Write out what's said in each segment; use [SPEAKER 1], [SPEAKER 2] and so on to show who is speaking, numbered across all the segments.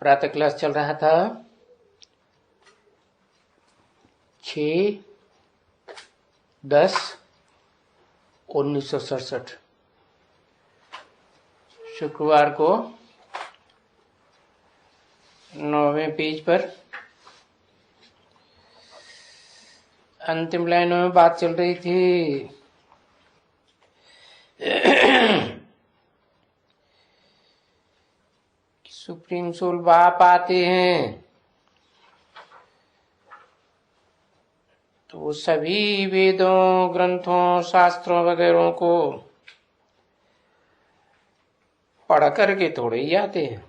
[SPEAKER 1] प्रातः क्लास चल रहा था 6/10/1967 शुक्रवार को 9वें पेज पर अंतिम लाइनों में बात चल रही थी सुप्रीम सोल बाप आते हैं तो वो सभी वेदों, ग्रंथों, शास्त्रों वगैरह को पढ़ करके थोड़े ही आते हैं।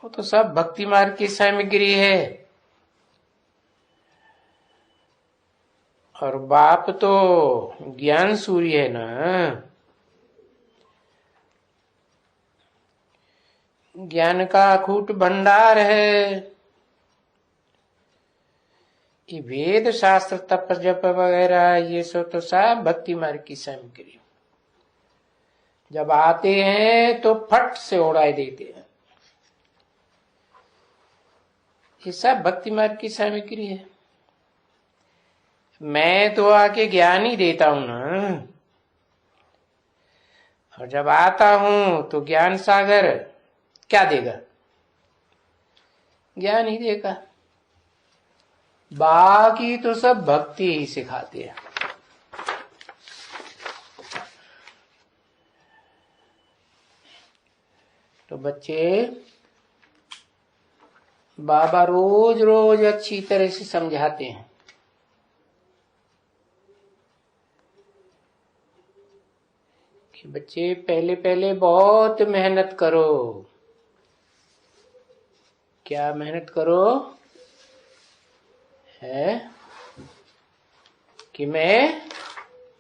[SPEAKER 1] वो तो सब भक्ति मार्ग की सामग्री है। और बाप तो ज्ञान सूर्य है ना, ज्ञान का अखूट भंडार है। ये वेद शास्त्र तप जप वगैरह ये सब तो सब भक्ति मार्ग की सामग्री। जब आते हैं तो फट से उड़ाए देते हैं। ये सब भक्ति मार्ग की सामग्री है। मैं तो आके ज्ञान ही देता हूं ना, और जब आता हूं तो ज्ञान सागर क्या देगा? ज्ञान ही देगा। बाकी तो सब भक्ति ही सिखाते हैं। तो बच्चे, बाबा रोज रोज अच्छी तरह से समझाते हैं कि बच्चे पहले पहले बहुत मेहनत करो। क्या मेहनत करो? है कि मैं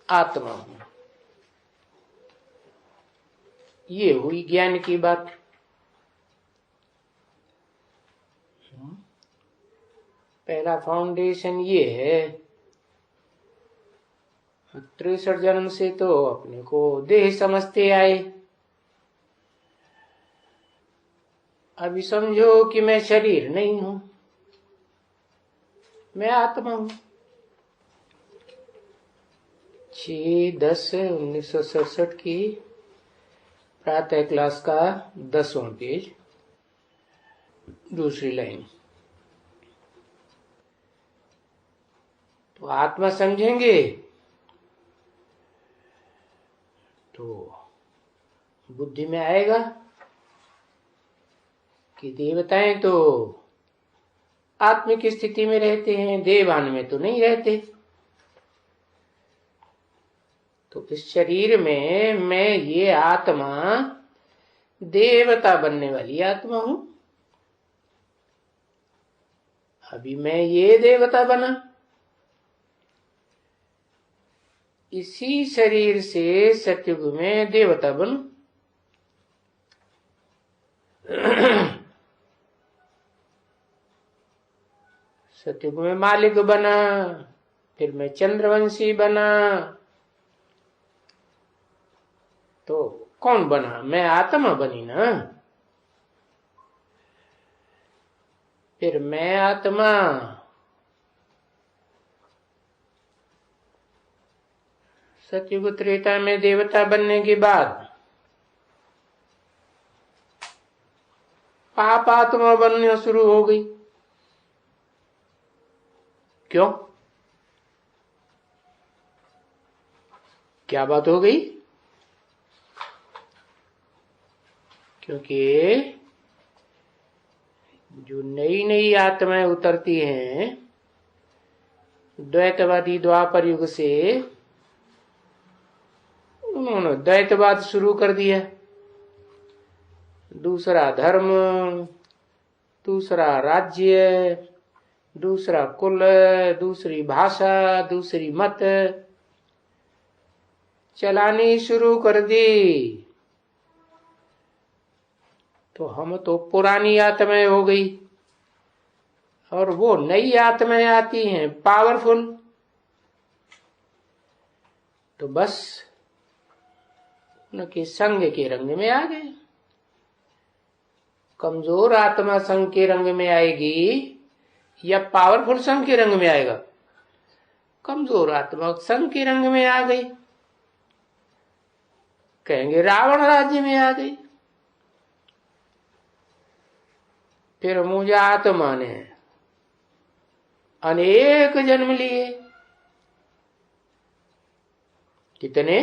[SPEAKER 1] आत्मा हूं। ये हुई ज्ञान की बात। पहला फाउंडेशन ये है। 63 जन्म से तो अपने को देह समझते आए। अभी समझो कि मैं शरीर नहीं हूं, मैं आत्मा हूं। 6/10/1967 की प्रातः क्लास का 10वां पेज, दूसरी लाइन। तो आत्मा समझेंगे तो बुद्धि में आएगा कि देवताएं तो आत्मिक स्थिति में रहते हैं, देवान में तो नहीं रहते। तो इस शरीर में मैं ये आत्मा देवता बनने वाली आत्मा हूं। अभी मैं ये देवता बना, इसी शरीर से सतयुग में देवता बनूं। सतयुग में मालिक बना, फिर मैं चंद्रवंशी बना। तो कौन बना? मैं आत्मा बनी ना। फिर मैं आत्मा सतयुग त्रेता में देवता बनने के बाद पाप आत्मा बनना शुरू हो गई। क्यों? क्या बात हो गई? क्योंकि जो नई नई आत्माएं उतरती हैं द्वैतवादी द्वापर युग से, उन्होंने द्वैतवाद शुरू कर दिया। दूसरा धर्म, दूसरा राज्य, दूसरा कुल, दूसरी भाषा, दूसरी मत चलानी शुरू कर दी। तो हम तो पुरानी आत्माएं हो गई और वो नई आत्माएं आती हैं पावरफुल। तो बस उनके संग के रंग में आ गए। कमजोर आत्मा संग के रंग में आएगी या पावरफुल संग के रंग में आएगा? कमजोर आत्मा संग के रंग में आ गई, कहेंगे रावण राज्य में आ गई। फिर मुझ आत्मा ने अनेक जन्म लिए। कितने?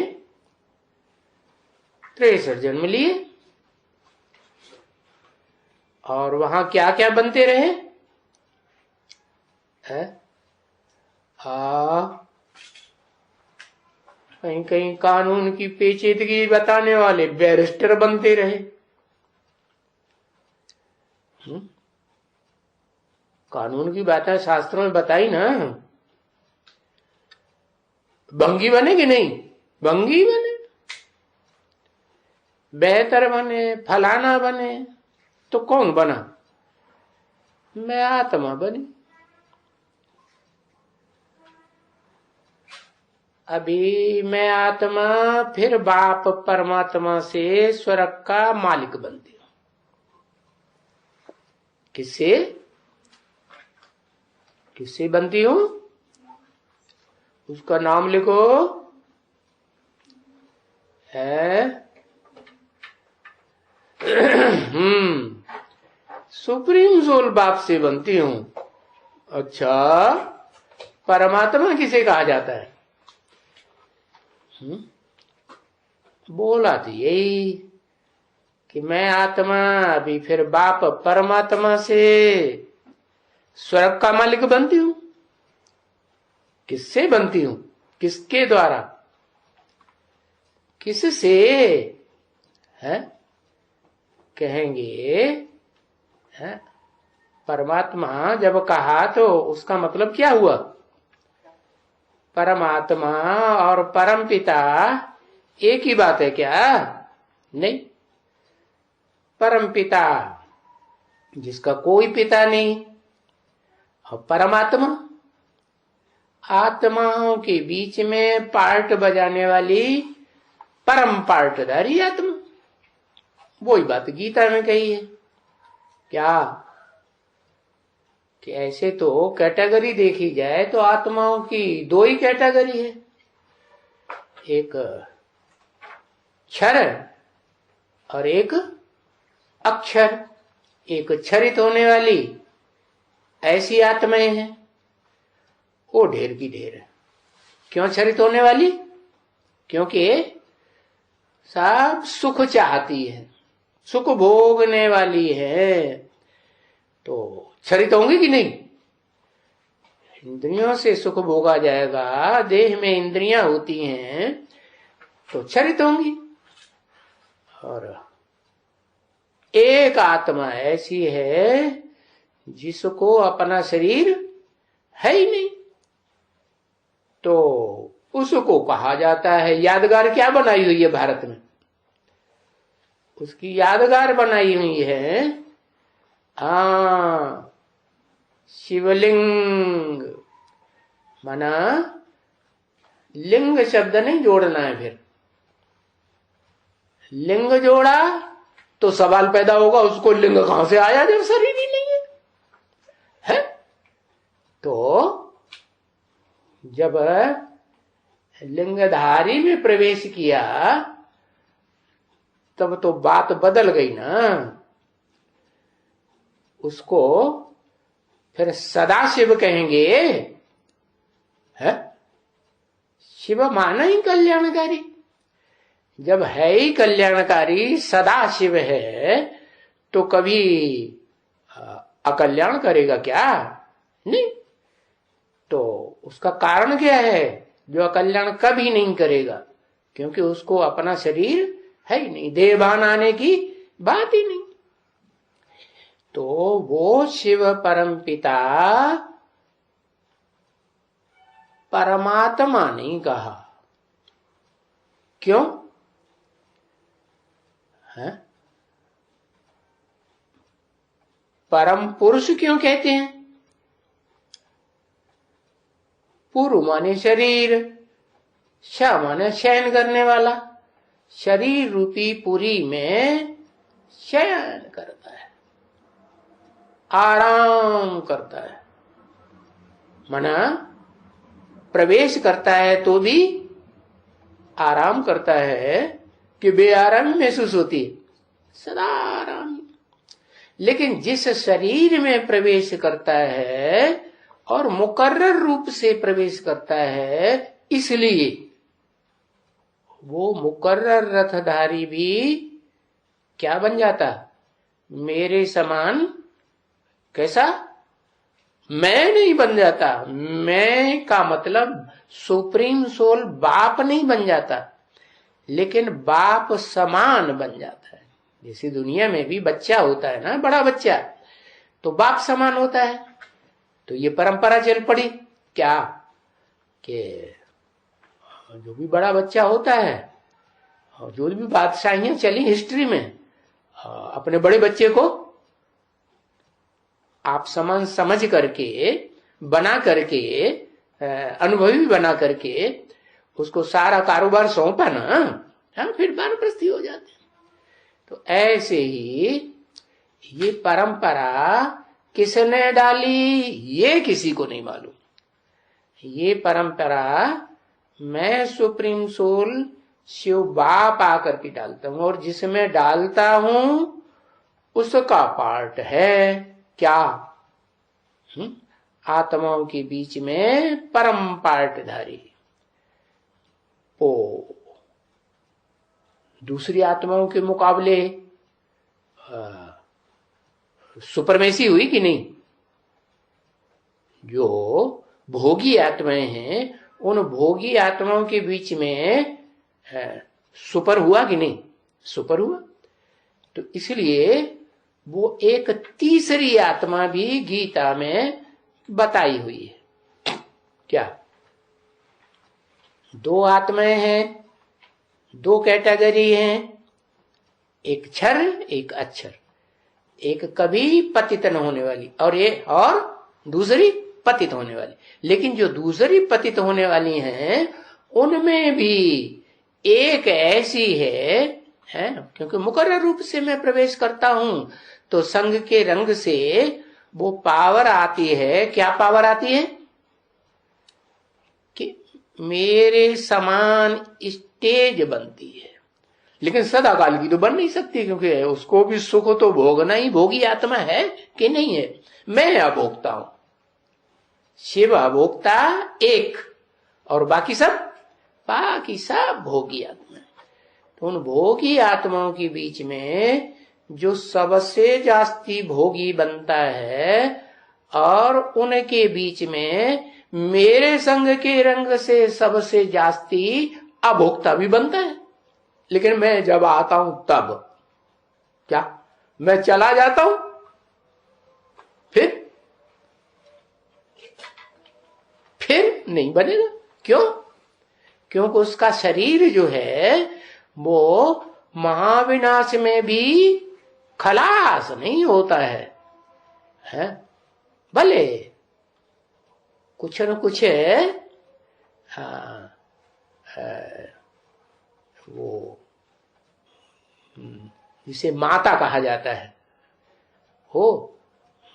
[SPEAKER 1] 63 जन्म लिए। और वहां क्या क्या बनते रहे? कहीं कहीं कानून की पेचीदगी बताने वाले बैरिस्टर बनते रहे। कानून की बातें शास्त्रों में बताई ना। भंगी बने कि नहीं? भंगी बने, बेहतर बने, फलाना बने। तो कौन बना? मैं आत्मा बनी। अभी मैं आत्मा फिर बाप परमात्मा से स्वर्ग का मालिक बनती हूं। किससे? किससे बनती हूं? उसका नाम लिखो, है सुप्रीम सोल बाप से बनती हूं। अच्छा, परमात्मा किसे कहा जाता है? बोला तो यही कि मैं आत्मा अभी फिर बाप परमात्मा से स्वर्ग का मालिक बनती हूं। किससे बनती हूं? किसके द्वारा? किससे? है कहेंगे है? परमात्मा जब कहा तो उसका मतलब क्या हुआ? परमात्मा और परम पिता एक ही बात है क्या? नहीं। परम पिता जिसका कोई पिता नहीं, और परमात्मा आत्माओं के बीच में पार्ट बजाने वाली परम पार्टधारी आत्मा। वही बात गीता में कही है क्या? कि ऐसे तो कैटेगरी देखी जाए तो आत्माओं की दो ही कैटेगरी है, एक क्षर और एक अक्षर। एक क्षरित होने वाली ऐसी आत्माएं हैं, वो ढेर की ढेर है। क्यों क्षरित होने वाली? क्योंकि सब सुख चाहती है, सुख भोगने वाली है, तो क्षरित होंगी कि नहीं? इंद्रियों से सुख भोगा जाएगा, देह में इंद्रियां होती हैं तो क्षरित होंगी। और एक आत्मा ऐसी है जिसको अपना शरीर है ही नहीं, तो उसको कहा जाता है यादगार। क्या बनाई हुई है भारत में? उसकी यादगार बनाई हुई है शिवलिंग। माना लिंग शब्द नहीं जोड़ना है। फिर लिंग जोड़ा तो सवाल पैदा होगा, उसको लिंग कहां से आया जब शरीर ही नहीं है? तो जब लिंगधारी में प्रवेश किया तब तो बात बदल गई ना। उसको फिर सदाशिव कहेंगे। है शिव माना ही कल्याणकारी। जब है ही कल्याणकारी, सदाशिव है, तो कभी अकल्याण करेगा क्या? नहीं। तो उसका कारण क्या है जो अकल्याण कभी नहीं करेगा? क्योंकि उसको अपना शरीर है ही नहीं, देहभान आने की बात ही नहीं। तो वो शिव परम पिता परमात्मा नहीं कहा। क्यों? है परम पुरुष क्यों कहते हैं? पुरु माने शरीर, श माने शयन करने वाला। शरीर रूपी पुरी में शयन करता है, आराम करता है। मना प्रवेश करता है तो भी आराम करता है कि बेआरामी महसूस होती है, सदा आराम। लेकिन जिस शरीर में प्रवेश करता है और मुकर्रर रूप से प्रवेश करता है, इसलिए वो मुकर्रर रथधारी भी क्या बन जाता? मेरे समान। कैसा? मैं नहीं बन जाता। मैं का मतलब सुप्रीम सोल बाप नहीं बन जाता, लेकिन बाप समान बन जाता है। जैसे दुनिया में भी बच्चा होता है ना, बड़ा बच्चा, तो बाप समान होता है। तो ये परंपरा चल पड़ी क्या कि जो भी बड़ा बच्चा होता है, जो भी बादशाहियां चली हिस्ट्री में, अपने बड़े बच्चे को आप समान समझ करके, बना करके, अनुभवी बना करके उसको सारा कारोबार सौंपा ना, हम फिर वानप्रस्थी हो जाते। तो ऐसे ही ये परंपरा किसने डाली, ये किसी को नहीं मालूम। ये परंपरा मैं सुप्रीम सोल शिव बाप आकर के डालता हूं, और जिसमें डालता हूं उसका पार्ट है क्या? आत्माओं के बीच में परम पार्टधारी। ओ दूसरी आत्माओं के मुकाबले सुपरमेसी हुई कि नहीं? जो भोगी आत्माएं हैं, उन भोगी आत्माओं के बीच में सुपर हुआ कि नहीं? सुपर हुआ। तो इसलिए वो एक तीसरी आत्मा भी गीता में बताई हुई है। क्या? दो आत्माएं हैं, दो कैटेगरी हैं, एक क्षर एक अक्षर। एक कभी पतित न होने वाली और दूसरी पतित होने वाली। लेकिन जो दूसरी पतित होने वाली हैं, उनमें भी एक ऐसी है क्योंकि मुकर्रर रूप से मैं प्रवेश करता हूं, तो संग के रंग से वो पावर आती है। क्या पावर आती है? कि मेरे समान स्टेज बनती है। लेकिन सदाकाल की तो बन नहीं सकती, क्योंकि उसको भी सुख तो भोगना ही। भोगी आत्मा है कि नहीं है? मैं अभोक्ता हूं, शिव अभोक्ता एक, और बाकी सब भोगी आत्मा। तो उन भोगी आत्माओं के बीच में जो सबसे जास्ती भोगी बनता है, और उनके बीच में मेरे संग के रंग से सबसे जास्ती अभोक्ता भी बनता है। लेकिन मैं जब आता हूं तब क्या? मैं चला जाता हूं, फिर नहीं बनेगा। क्यों? क्योंकि उसका शरीर जो है वो महाविनाश में भी खलास नहीं होता है? भले कुछ न कुछ वो जिसे माता कहा जाता है, हो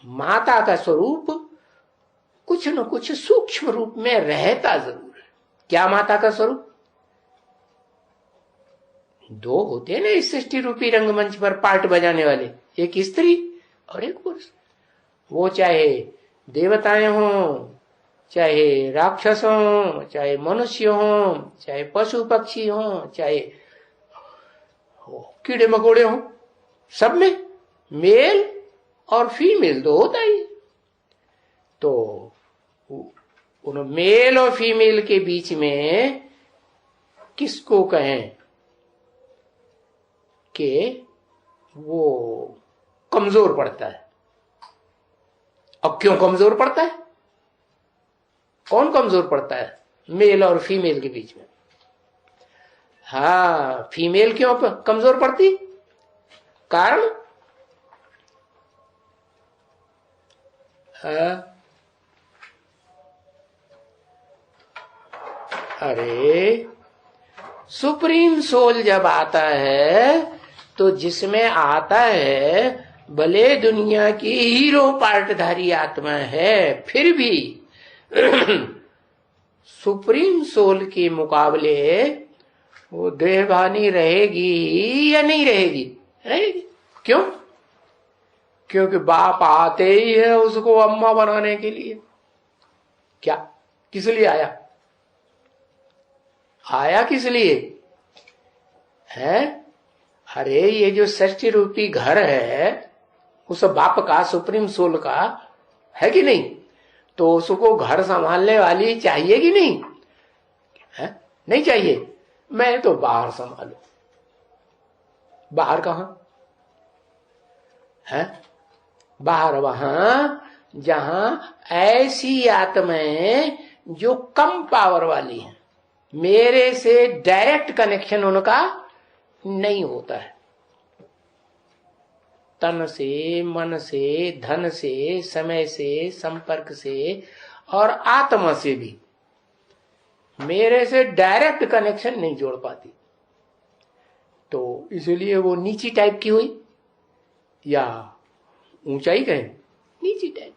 [SPEAKER 1] माता का स्वरूप कुछ न कुछ सूक्ष्म रूप में रहता जरूर है। क्या माता का स्वरूप? दो होते हैं ना इस सृष्टि रूपी रंगमंच पर पार्ट बजाने वाले, एक स्त्री और एक पुरुष। वो चाहे देवताएं हों, चाहे राक्षस हों, चाहे मनुष्य हों, चाहे पशु पक्षी हों, चाहे कीड़े मकोड़े हों, सब में मेल और फीमेल तो होता ही। तो उन मेल और फीमेल के बीच में किसको कहें कि वो कमजोर पड़ता है? अब क्यों कमजोर पड़ता है? कौन कमजोर पड़ता है मेल और फीमेल के बीच में? हाँ, फीमेल क्यों कमजोर पड़ती? कारण अरे सुप्रीम सोल जब आता है तो जिसमें आता है भले दुनिया की हीरो पार्टधारी आत्मा है, फिर भी सुप्रीम सोल के मुकाबले वो देहभानी रहेगी या नहीं रहेगी? रहेगी। क्यों? क्योंकि बाप आते ही है उसको अम्मा बनाने के लिए। क्या किस लिए आया? आया किस लिए है? अरे ये जो सृष्टि रूपी घर है उस बाप का, सुप्रीम सोल का है कि नहीं? तो उसको घर संभालने वाली चाहिए कि नहीं है? नहीं चाहिए। मैं तो बाहर संभालू। बाहर कहां है? बाहर वहां जहां ऐसी आत्माएं जो कम पावर वाली हैं, मेरे से डायरेक्ट कनेक्शन उनका नहीं होता है। तन से, मन से, धन से, समय से, संपर्क से और आत्मा से भी मेरे से डायरेक्ट कनेक्शन नहीं जोड़ पाती। तो इसलिए वो नीची टाइप की हुई या ऊंचाई कहें, नीची टाइप।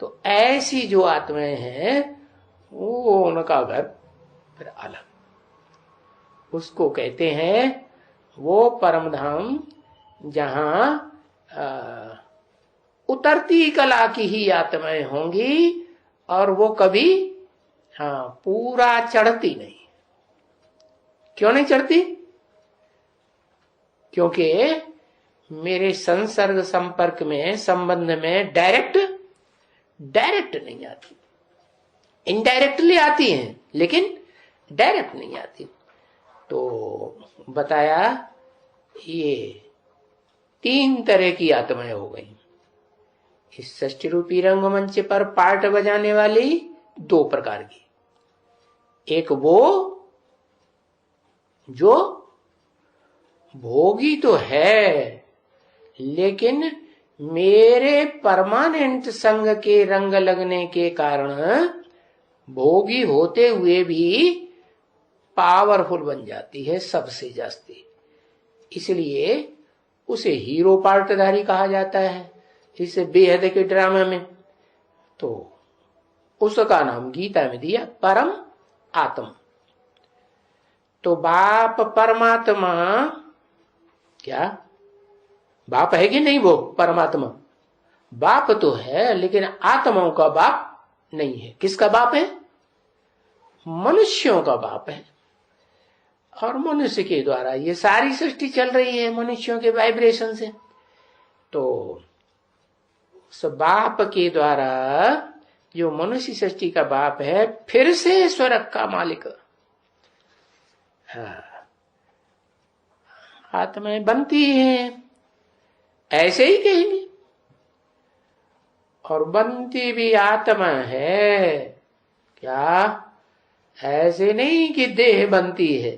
[SPEAKER 1] तो ऐसी जो आत्माएं हैं वो उनका घर फिर अलग। उसको कहते हैं वो परम धाम जहां उतरती कला की ही आत्माएं होंगी और वो कभी पूरा चढ़ती नहीं। क्यों नहीं चढ़ती? क्योंकि मेरे संसर्ग संपर्क में, संबंध में डायरेक्ट नहीं आती। इनडायरेक्टली आती हैं लेकिन डायरेक्ट नहीं आती। तो बताया ये 3 तरह की आत्माएं हो गई। इस सृष्टि रूपी रंगमंच पर पार्ट बजाने वाली 2 प्रकार की। एक वो जो भोगी तो है लेकिन मेरे परमानेंट संग के रंग लगने के कारण भोगी होते हुए भी पावरफुल बन जाती है सबसे जास्ती। इसलिए उसे हीरो पार्टधारी कहा जाता है इसे बेहद के ड्रामा में। तो उसका नाम गीता में दिया परम आत्मा। तो बाप परमात्मा क्या बाप है कि नहीं? वो परमात्मा बाप तो है लेकिन आत्माओं का बाप नहीं है। किसका बाप है? मनुष्यों का बाप है। और मनुष्य के द्वारा ये सारी सृष्टि चल रही है मनुष्यों के वाइब्रेशन से। तो उस बाप के द्वारा जो मनुष्य सृष्टि का बाप है फिर से स्वर्ग का मालिक आत्माएं बनती हैं ऐसे ही कहेंगे। और बनती भी आत्मा है क्या? ऐसे नहीं कि देह बनती है।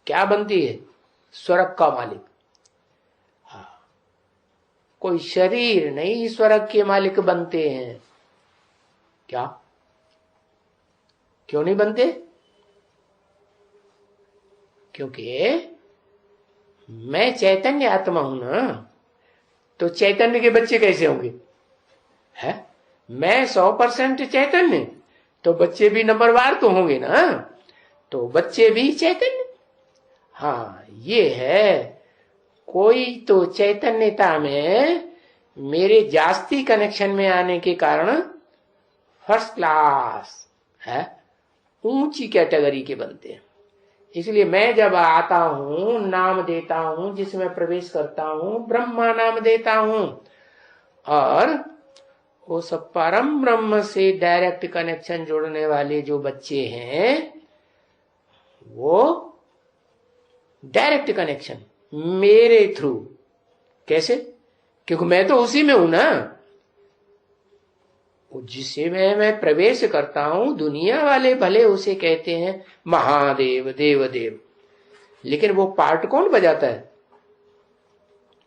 [SPEAKER 1] क्या बनती है? स्वर्ग का मालिक। कोई शरीर नहीं स्वर्ग के मालिक बनते हैं। क्या? क्यों नहीं बनते? क्योंकि मैं चैतन्य आत्मा हूं ना। तो चैतन्य के बच्चे कैसे होंगे? है मैं 100% चैतन्य, तो बच्चे भी नंबरवार तो होंगे ना। तो बच्चे भी चैतन्य। ये है। कोई तो चैतन्यता में मेरे जास्ती कनेक्शन में आने के कारण फर्स्ट क्लास है, ऊंची कैटेगरी के बनते हैं। इसलिए मैं जब आता हूं नाम देता हूं, जिसमें प्रवेश करता हूं ब्रह्मा नाम देता हूं। और वो सब परम ब्रह्म से डायरेक्ट कनेक्शन जोड़ने वाले जो बच्चे हैं वो डायरेक्ट कनेक्शन मेरे थ्रू। कैसे? क्योंकि मैं तो उसी में हूं ना। जिसे मैं प्रवेश करता हूं दुनिया वाले भले उसे कहते हैं महादेव, देवदेव, लेकिन वो पार्ट कौन बजाता है?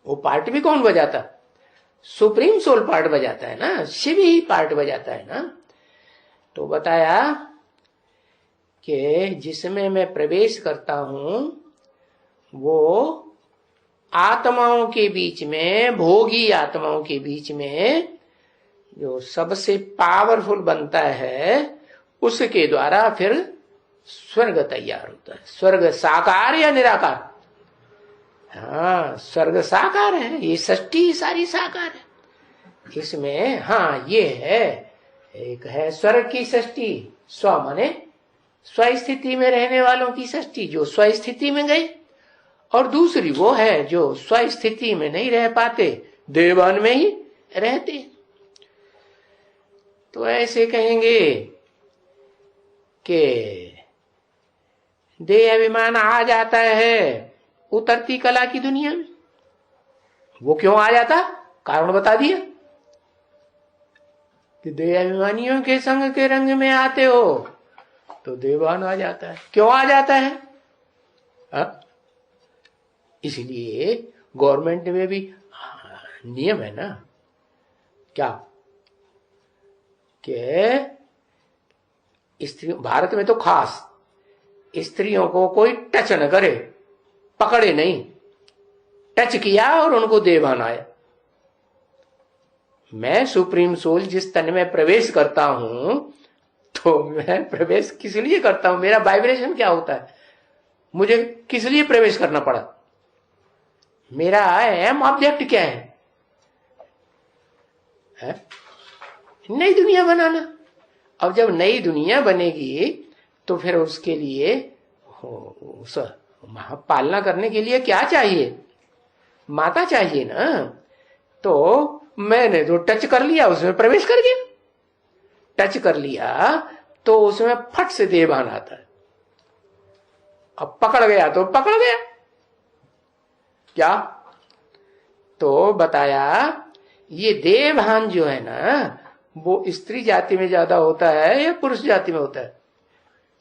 [SPEAKER 1] वो पार्ट भी कौन बजाता? सुप्रीम सोल पार्ट बजाता है ना, शिव ही पार्ट बजाता है ना। तो बताया कि जिसमें मैं प्रवेश करता हूं वो आत्माओं के बीच में, भोगी आत्माओं के बीच में जो सबसे पावरफुल बनता है, उसके द्वारा फिर स्वर्ग तैयार होता है। स्वर्ग साकार या निराकार? हाँ, स्वर्ग साकार है, ये सृष्टि सारी साकार है। इसमें हाँ ये है, एक है स्वर्ग की सृष्टि, स्व माने स्वस्थिति में रहने वालों की सृष्टि जो स्वस्थिति में गए, और दूसरी वो है जो स्वस्थिति में नहीं रह पाते, देवान में ही रहते। तो ऐसे कहेंगे कि देह अभिमान आ जाता है उतरती कला की दुनिया में। वो क्यों आ जाता, कारण बता दिया कि देह अभिमानियों के संग के रंग में आते हो तो देवान आ जाता है। क्यों आ जाता है? इसलिए गवर्नमेंट में भी नियम है ना, क्या कि स्त्री, भारत में तो खास, स्त्रियों को कोई टच न करे, पकड़े नहीं। टच किया और उनको देवान आया। मैं सुप्रीम सोल जिस तन में प्रवेश करता हूं, तो मैं प्रवेश किस लिए करता हूं? मेरा वाइब्रेशन क्या होता है? मुझे किस लिए प्रवेश करना पड़ा? मेरा एम ऑब्जेक्ट क्या है? नई दुनिया बनाना। अब जब नई दुनिया बनेगी तो फिर उसके लिए पालना करने के लिए क्या चाहिए? माता चाहिए ना। तो मैंने तो टच कर लिया, उसमें प्रवेश कर गया। टच कर लिया तो उसमें फट से देवान आता है। अब पकड़ गया तो पकड़ गया। क्या? तो बताया ये देवभान जो है ना, वो स्त्री जाति में ज्यादा होता है या पुरुष जाति में होता है?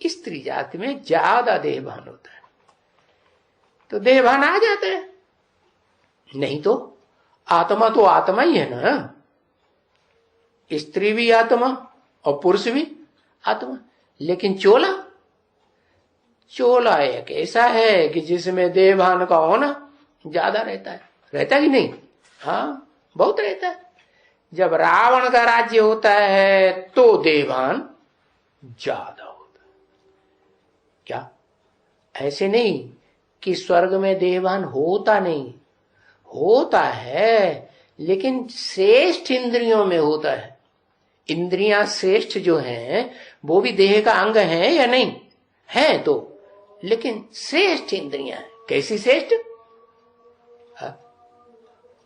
[SPEAKER 1] स्त्री जाति में ज्यादा देवभान होता है। तो देवभान आ जाता है। नहीं तो आत्मा तो आत्मा ही है ना। स्त्री भी आत्मा और पुरुष भी आत्मा। लेकिन चोला, चोला एक ऐसा है कि जिसमें देवभान का होना ज्यादा रहता है। रहता कि नहीं? हाँ, बहुत रहता है। जब रावण का राज्य होता है तो देवभान ज्यादा होता है। क्या? ऐसे नहीं कि स्वर्ग में देवभान होता नहीं, होता है, लेकिन श्रेष्ठ इंद्रियों में होता है। इंद्रियां श्रेष्ठ जो हैं वो भी देह का अंग है या नहीं है? तो लेकिन श्रेष्ठ इंद्रियां हैं। कैसी श्रेष्ठ?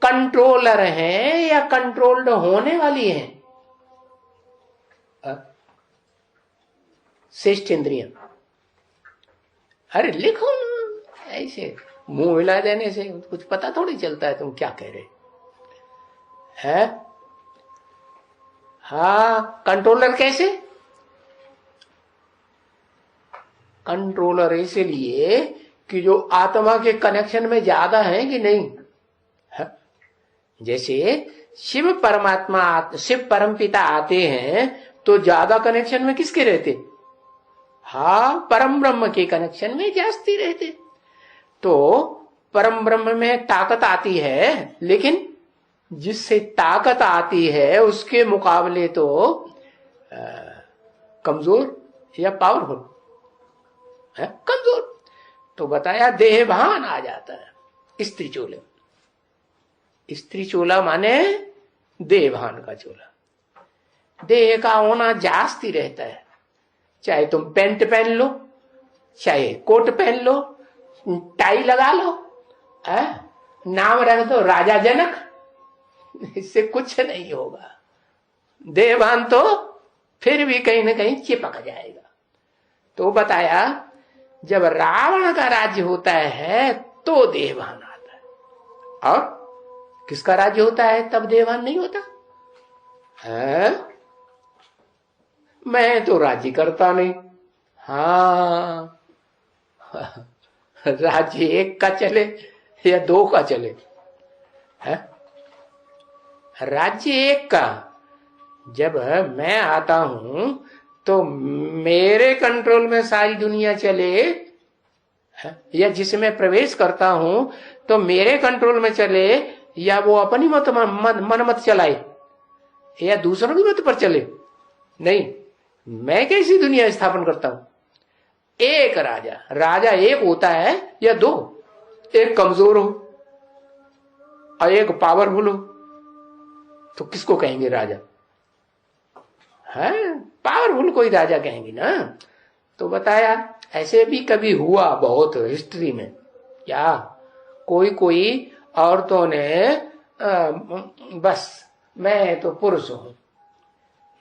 [SPEAKER 1] कंट्रोलर हैं या कंट्रोल्ड होने वाली हैं? श्रेष्ठ इंद्रियां। अरे लिखो ना, ऐसे मुंह हिला देने से कुछ पता थोड़ी चलता है तुम क्या कह रहे हैं। हाँ, कंट्रोलर कैसे? कंट्रोलर इसलिए कि जो आत्मा के कनेक्शन में ज्यादा है कि नहीं है? जैसे शिव परमात्मा, शिव परमपिता आते हैं तो ज्यादा कनेक्शन में किसके रहते? हाँ, परम ब्रह्म के कनेक्शन में जास्ती रहते। तो परम ब्रह्म में ताकत आती है, लेकिन जिससे ताकत आती है उसके मुकाबले तो कमजोर या पावरफुल है? कमजोर। तो बताया देहभान आ जाता है स्त्री चोले। स्त्री चोला माने देहभान का चोला। देह का होना जास्ती रहता है। चाहे तुम पैंट पहन लो, चाहे कोट पहन लो, टाई लगा लो, नाम रख दो राजा जनक, इससे कुछ नहीं होगा। देवभान तो फिर भी कहीं ना कहीं चिपक जाएगा। तो बताया जब रावण का राज्य होता है तो देवभान आता है, और किसका राज्य होता है तब देवभान नहीं होता है? मैं तो राज्य करता नहीं। हाँ, राज्य एक का चले या दो का चले है? राज्य एक का। जब मैं आता हूं तो मेरे कंट्रोल में सारी दुनिया चले, या जिसमें प्रवेश करता हूं तो मेरे कंट्रोल में चले, या वो अपनी मन मत चलाए, या दूसरों की मत पर चले? नहीं, मैं कैसी दुनिया स्थापन करता हूं? एक राजा एक होता है या दो? एक कमजोर हो और एक पावरफुल हो, तो किसको कहेंगे राजा? है पावरफुल कोई राजा कहेंगे ना। तो बताया ऐसे भी कभी हुआ बहुत हिस्ट्री में। क्या कोई औरतों ने बस मैं तो पुरुष हूं,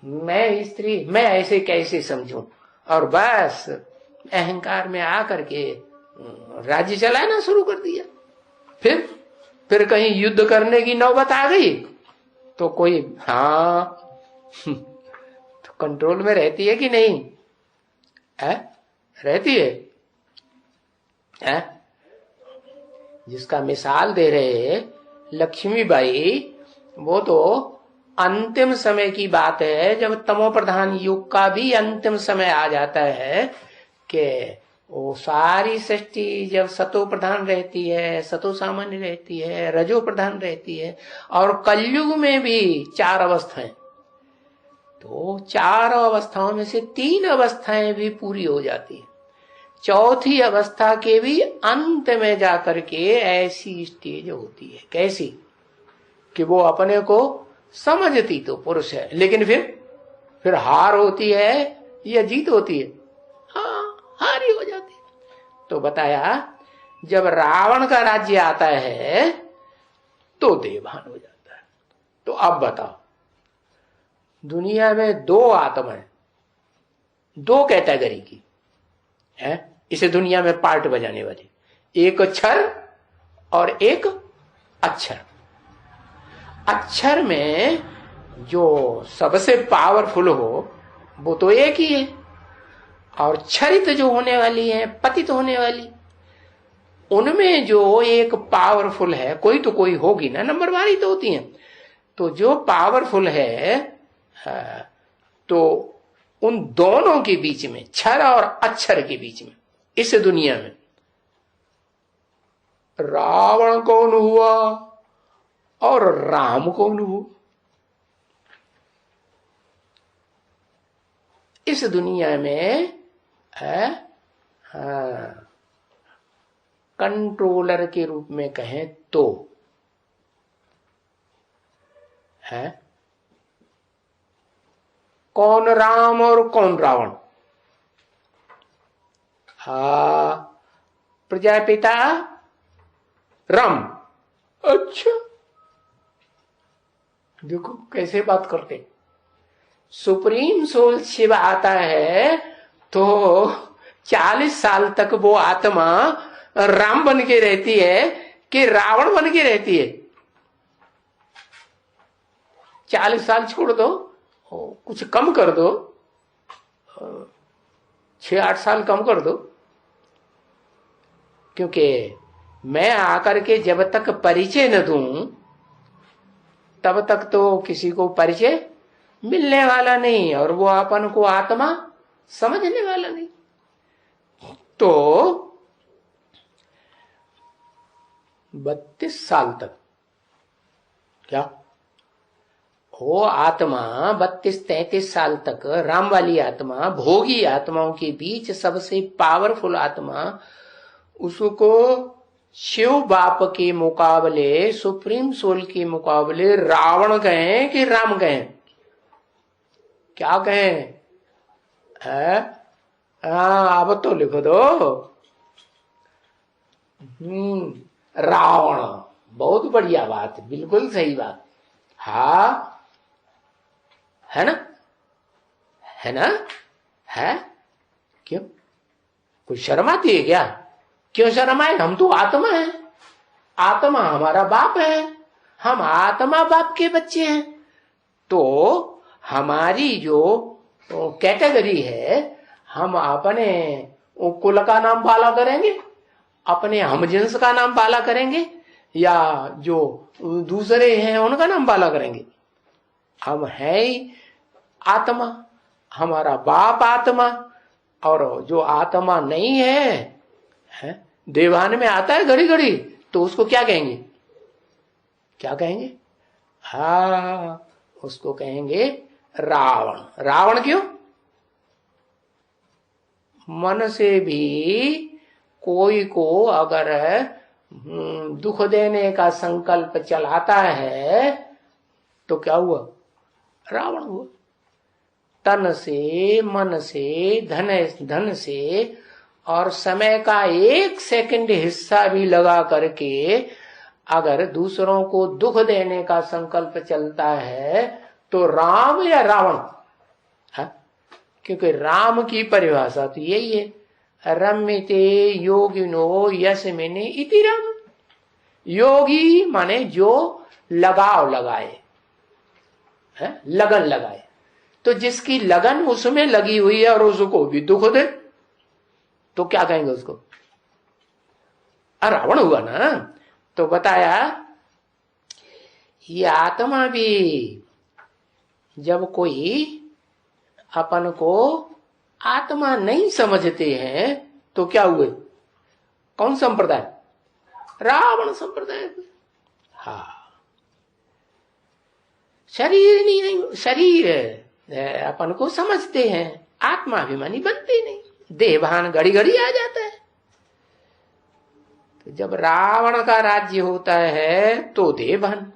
[SPEAKER 1] मैं स्त्री, मैं ऐसे कैसे समझूं, और बस अहंकार में आकर के राज्य चलाना शुरू कर दिया। फिर कहीं युद्ध करने की नौबत आ गई तो कोई तो कंट्रोल में रहती है कि नहीं है? रहती है? जिसका मिसाल दे रहे लक्ष्मीबाई, वो तो अंतिम समय की बात है, जब तमो प्रधान युग का भी अंतिम समय आ जाता है कि वो सारी सृष्टि जब सतो प्रधान रहती है, सतो सामान्य रहती है, रजो प्रधान रहती है, और कलयुग में भी 4 अवस्थाएं, तो 4 अवस्थाओं में से 3 अवस्थाएं भी पूरी हो जाती है। चौथी अवस्था के भी अंत में जाकर के ऐसी स्टेज होती है, कैसी कि वो अपने को समझती तो पुरुष है, लेकिन फिर हार होती है या जीत होती है? हार ही हो जाती है। तो बताया जब रावण का राज्य आता है तो देवभान हो जाता है। तो अब बताओ, दुनिया में 2 आत्माएं, 2 कैटेगरी की है इसे दुनिया में पार्ट बजाने वाली, एक क्षर और एक अक्षर। अक्षर में जो सबसे पावरफुल हो वो तो एक ही है, और क्षरित जो होने वाली है, पतित होने वाली, उनमें जो एक पावरफुल है, कोई तो कोई होगी ना, नंबरवारी तो होती है। तो जो पावरफुल है तो उन दोनों के बीच में, क्षर और अक्षर के बीच में, इस दुनिया में रावण कौन हुआ और राम कौन हुआ? इस दुनिया में है कंट्रोलर के रूप में कहें तो है कौन राम और कौन रावण? प्रजापिता राम। अच्छा, देखो कैसे बात करते। सुप्रीम सोल शिव आता है तो 40 साल तक वो आत्मा राम बन के रहती है कि रावण बन के रहती है? 40 साल छोड़ दो, कुछ कम कर दो, 6-8 साल कम कर दो, क्योंकि मैं आकर के जब तक परिचय न दूं तब तक तो किसी को परिचय मिलने वाला नहीं, और वो अपन को आत्मा समझने वाला नहीं। तो 32 साल तक क्या वो आत्मा 32-33 साल तक राम वाली आत्मा, भोगी आत्माओं के बीच सबसे पावरफुल आत्मा, उसको शिव बाप के मुकाबले, सुप्रीम सोल के मुकाबले रावण कहें कि राम कहें? क्या कहें? अब तो लिखो दो। रावण, बहुत बढ़िया बात, बिल्कुल सही बात। हाँ, है ना? है ना? है? क्यों कोई शर्म आती है क्या? क्यों शर्म आए? हम तो आत्मा है, आत्मा हमारा बाप है, हम आत्मा बाप के बच्चे हैं। तो हमारी जो कैटेगरी है, हम अपने कुल का नाम पाला करेंगे, अपने हमजिन्स का नाम पाला करेंगे, या जो दूसरे हैं उनका नाम पाला करेंगे? हम है ही आत्मा, हमारा बाप आत्मा, और जो आत्मा नहीं है, देवान में आता है घड़ी घड़ी, तो उसको क्या कहेंगे? क्या कहेंगे? हाँ, उसको कहेंगे रावण। रावण क्यों? मन से भी कोई को अगर दुख देने का संकल्प चलाता है तो क्या हुआ? रावण हुआ। तन से, मन से, धन से और समय का 1 सेकंड हिस्सा भी लगा करके अगर दूसरों को दुख देने का संकल्प चलता है तो राम या रावण? क्योंकि राम की परिभाषा तो यही है, रम्यते योगिनो यस्मिने इति राम। योगी माने जो लगाव लगाए, लगन लगाए। तो जिसकी लगन उसमें लगी हुई है और उसको भी दुख दे तो क्या कहेंगे उसको? रावण हुआ ना। तो बताया ये आत्मा भी जब कोई अपन को आत्मा नहीं समझते हैं तो क्या हुए? कौन संप्रदाय? रावण संप्रदाय। हाँ, शरीर नहीं, शरीर अपन को समझते हैं, आत्माभिमानी बनते नहीं, देहभान घड़ी घड़ी आ जाता है। तो जब रावण का राज्य होता है तो देहभान।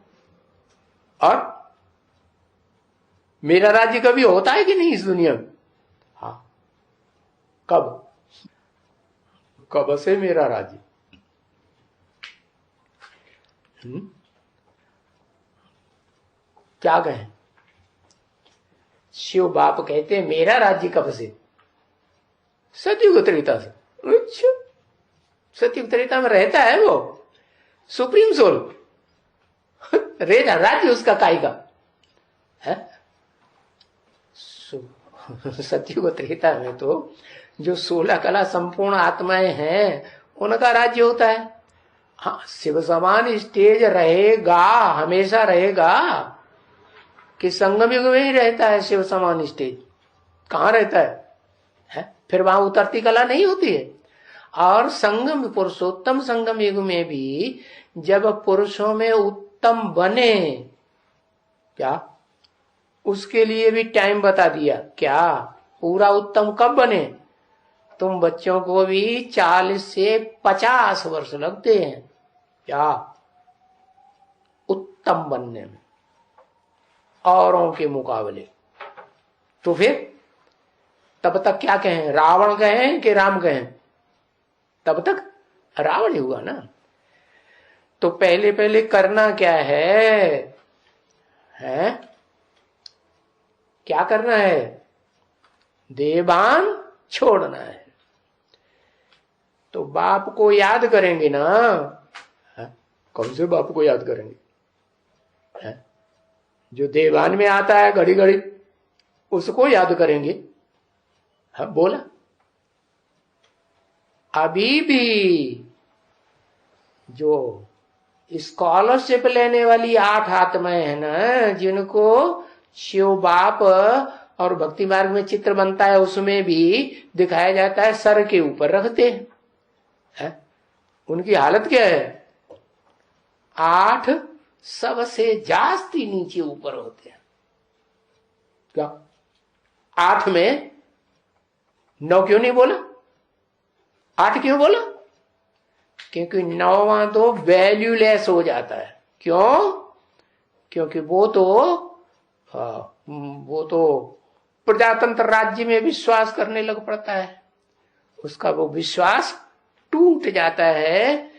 [SPEAKER 1] और मेरा राज्य कभी होता है कि नहीं इस दुनिया में? हाँ, कब से मेरा राज्य? क्या कहें? शिव बाप कहते हैं मेरा राज्य कब से? सतयुग त्रेता से। अच्छा, सतयुग त्रेता में रहता है वो सुप्रीम सोल, राज्य उसका काय का है? सतयुग त्रेता में तो जो 16 कला संपूर्ण आत्माएं हैं उनका राज्य होता है। हाँ, शिव समान स्टेज रहेगा, हमेशा रहेगा कि संगम युग में ही रहता है शिव समान स्टेज? कहां रहता है? फिर वहां उतरती कला नहीं होती है। और संगम, पुरुषोत्तम संगम युग में भी जब पुरुषों में उत्तम बने, क्या उसके लिए भी टाइम बता दिया? क्या पूरा उत्तम कब बने? तुम बच्चों को भी 40 से 50 वर्ष लगते हैं क्या उत्तम बनने में औरों के मुकाबले। तो फिर तब तक क्या कहें? रावण कहें कि राम कहें? तब तक रावण ही हुआ ना। तो पहले पहले करना क्या है? क्या करना है? देहभान छोड़ना है। तो बाप को याद करेंगे ना। कौन से बाप को याद करेंगे? जो देहभान में आता है घड़ी घड़ी, उसको याद करेंगे। बोला अभी भी जो स्कॉलरशिप लेने वाली 8 आत्माएं हैं ना, जिनको शिव बाप और भक्ति मार्ग में चित्र बनता है उसमें भी दिखाया जाता है सर के ऊपर रखते हैं। उनकी हालत क्या है? 8 सबसे जास्ती नीचे ऊपर होते हैं। क्या 8 में 9 क्यों नहीं बोला? 8 क्यों बोला? क्योंकि 9वां तो वैल्यूलेस हो जाता है। क्यों? क्योंकि वो तो प्रजातंत्र राज्य में विश्वास करने लग पड़ता है। उसका वो विश्वास टूट जाता है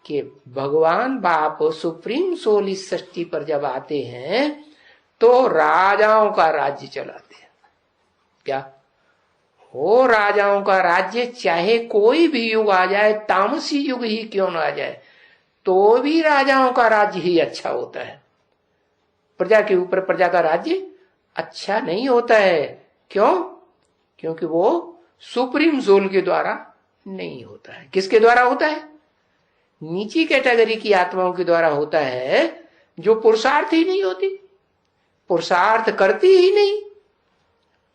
[SPEAKER 1] कि भगवान बाप सुप्रीम सोल इस सृष्टि पर जब आते हैं तो राजाओं का राज्य चलाते हैं। क्या हो? राजाओं का राज्य चाहे कोई भी युग आ जाए, तामसी युग ही क्यों ना आ जाए, तो भी राजाओं का राज्य ही अच्छा होता है। प्रजा के ऊपर प्रजा का राज्य अच्छा नहीं होता है। क्यों? क्योंकि वो सुप्रीम सोल के द्वारा नहीं होता है। किसके द्वारा होता है? नीची कैटेगरी की आत्माओं के द्वारा होता है, जो पुरुषार्थ ही नहीं होती, पुरुषार्थ करती ही नहीं,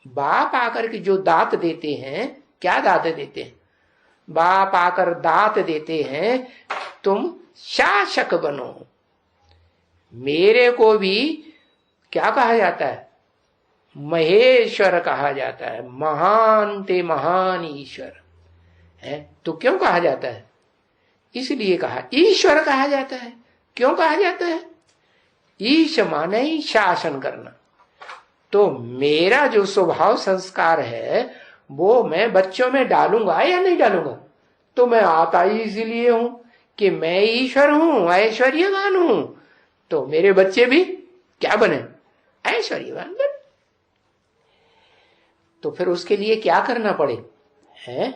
[SPEAKER 1] बाप आकर के जो दात देते हैं, क्या दात देते हैं? बाप आकर दात देते हैं, तुम शासक बनो। मेरे को भी क्या कहा जाता है? महेश्वर कहा जाता है, महान ते महान ईश्वर है। तो क्यों कहा जाता है? इसलिए कहा, ईश्वर कहा जाता है। क्यों कहा जाता है? ईश माने ही शासन करना। तो मेरा जो स्वभाव संस्कार है वो मैं बच्चों में डालूंगा या नहीं डालूंगा? तो मैं आता ही इसीलिए हूं कि मैं ईश्वर हूं, ऐश्वर्यवान हूं। तो मेरे बच्चे भी क्या बने? ऐश्वर्यवान बने। तो फिर उसके लिए क्या करना पड़े है?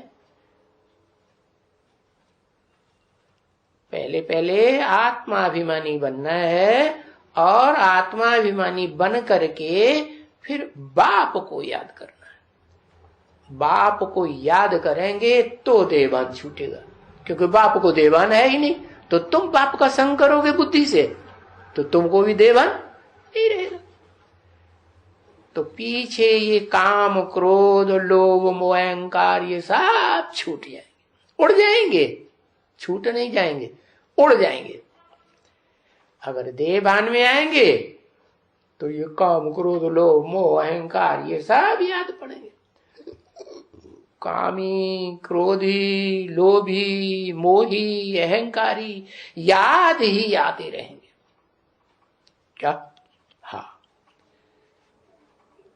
[SPEAKER 1] पहले पहले आत्माभिमानी बनना है, और आत्माभिमानी बन करके फिर बाप को याद करना है। बाप को याद करेंगे तो देवान छूटेगा, क्योंकि बाप को देवान है ही नहीं। तो तुम बाप का संग करोगे बुद्धि से तो तुमको भी देवान नहीं रहेगा। तो पीछे ये काम, क्रोध, लोभ, मोह, अहंकार ये सब छूट जाएंगे, उड़ जाएंगे। छूट नहीं जाएंगे, उड़ जाएंगे। अगर देहभान में आएंगे तो ये काम, क्रोध, लोभ, मोह, अहंकार ये सब याद पड़ेंगे। कामी, क्रोधी, लोभी, मोही, अहंकारी याद ही आते रहेंगे। क्या? हाँ।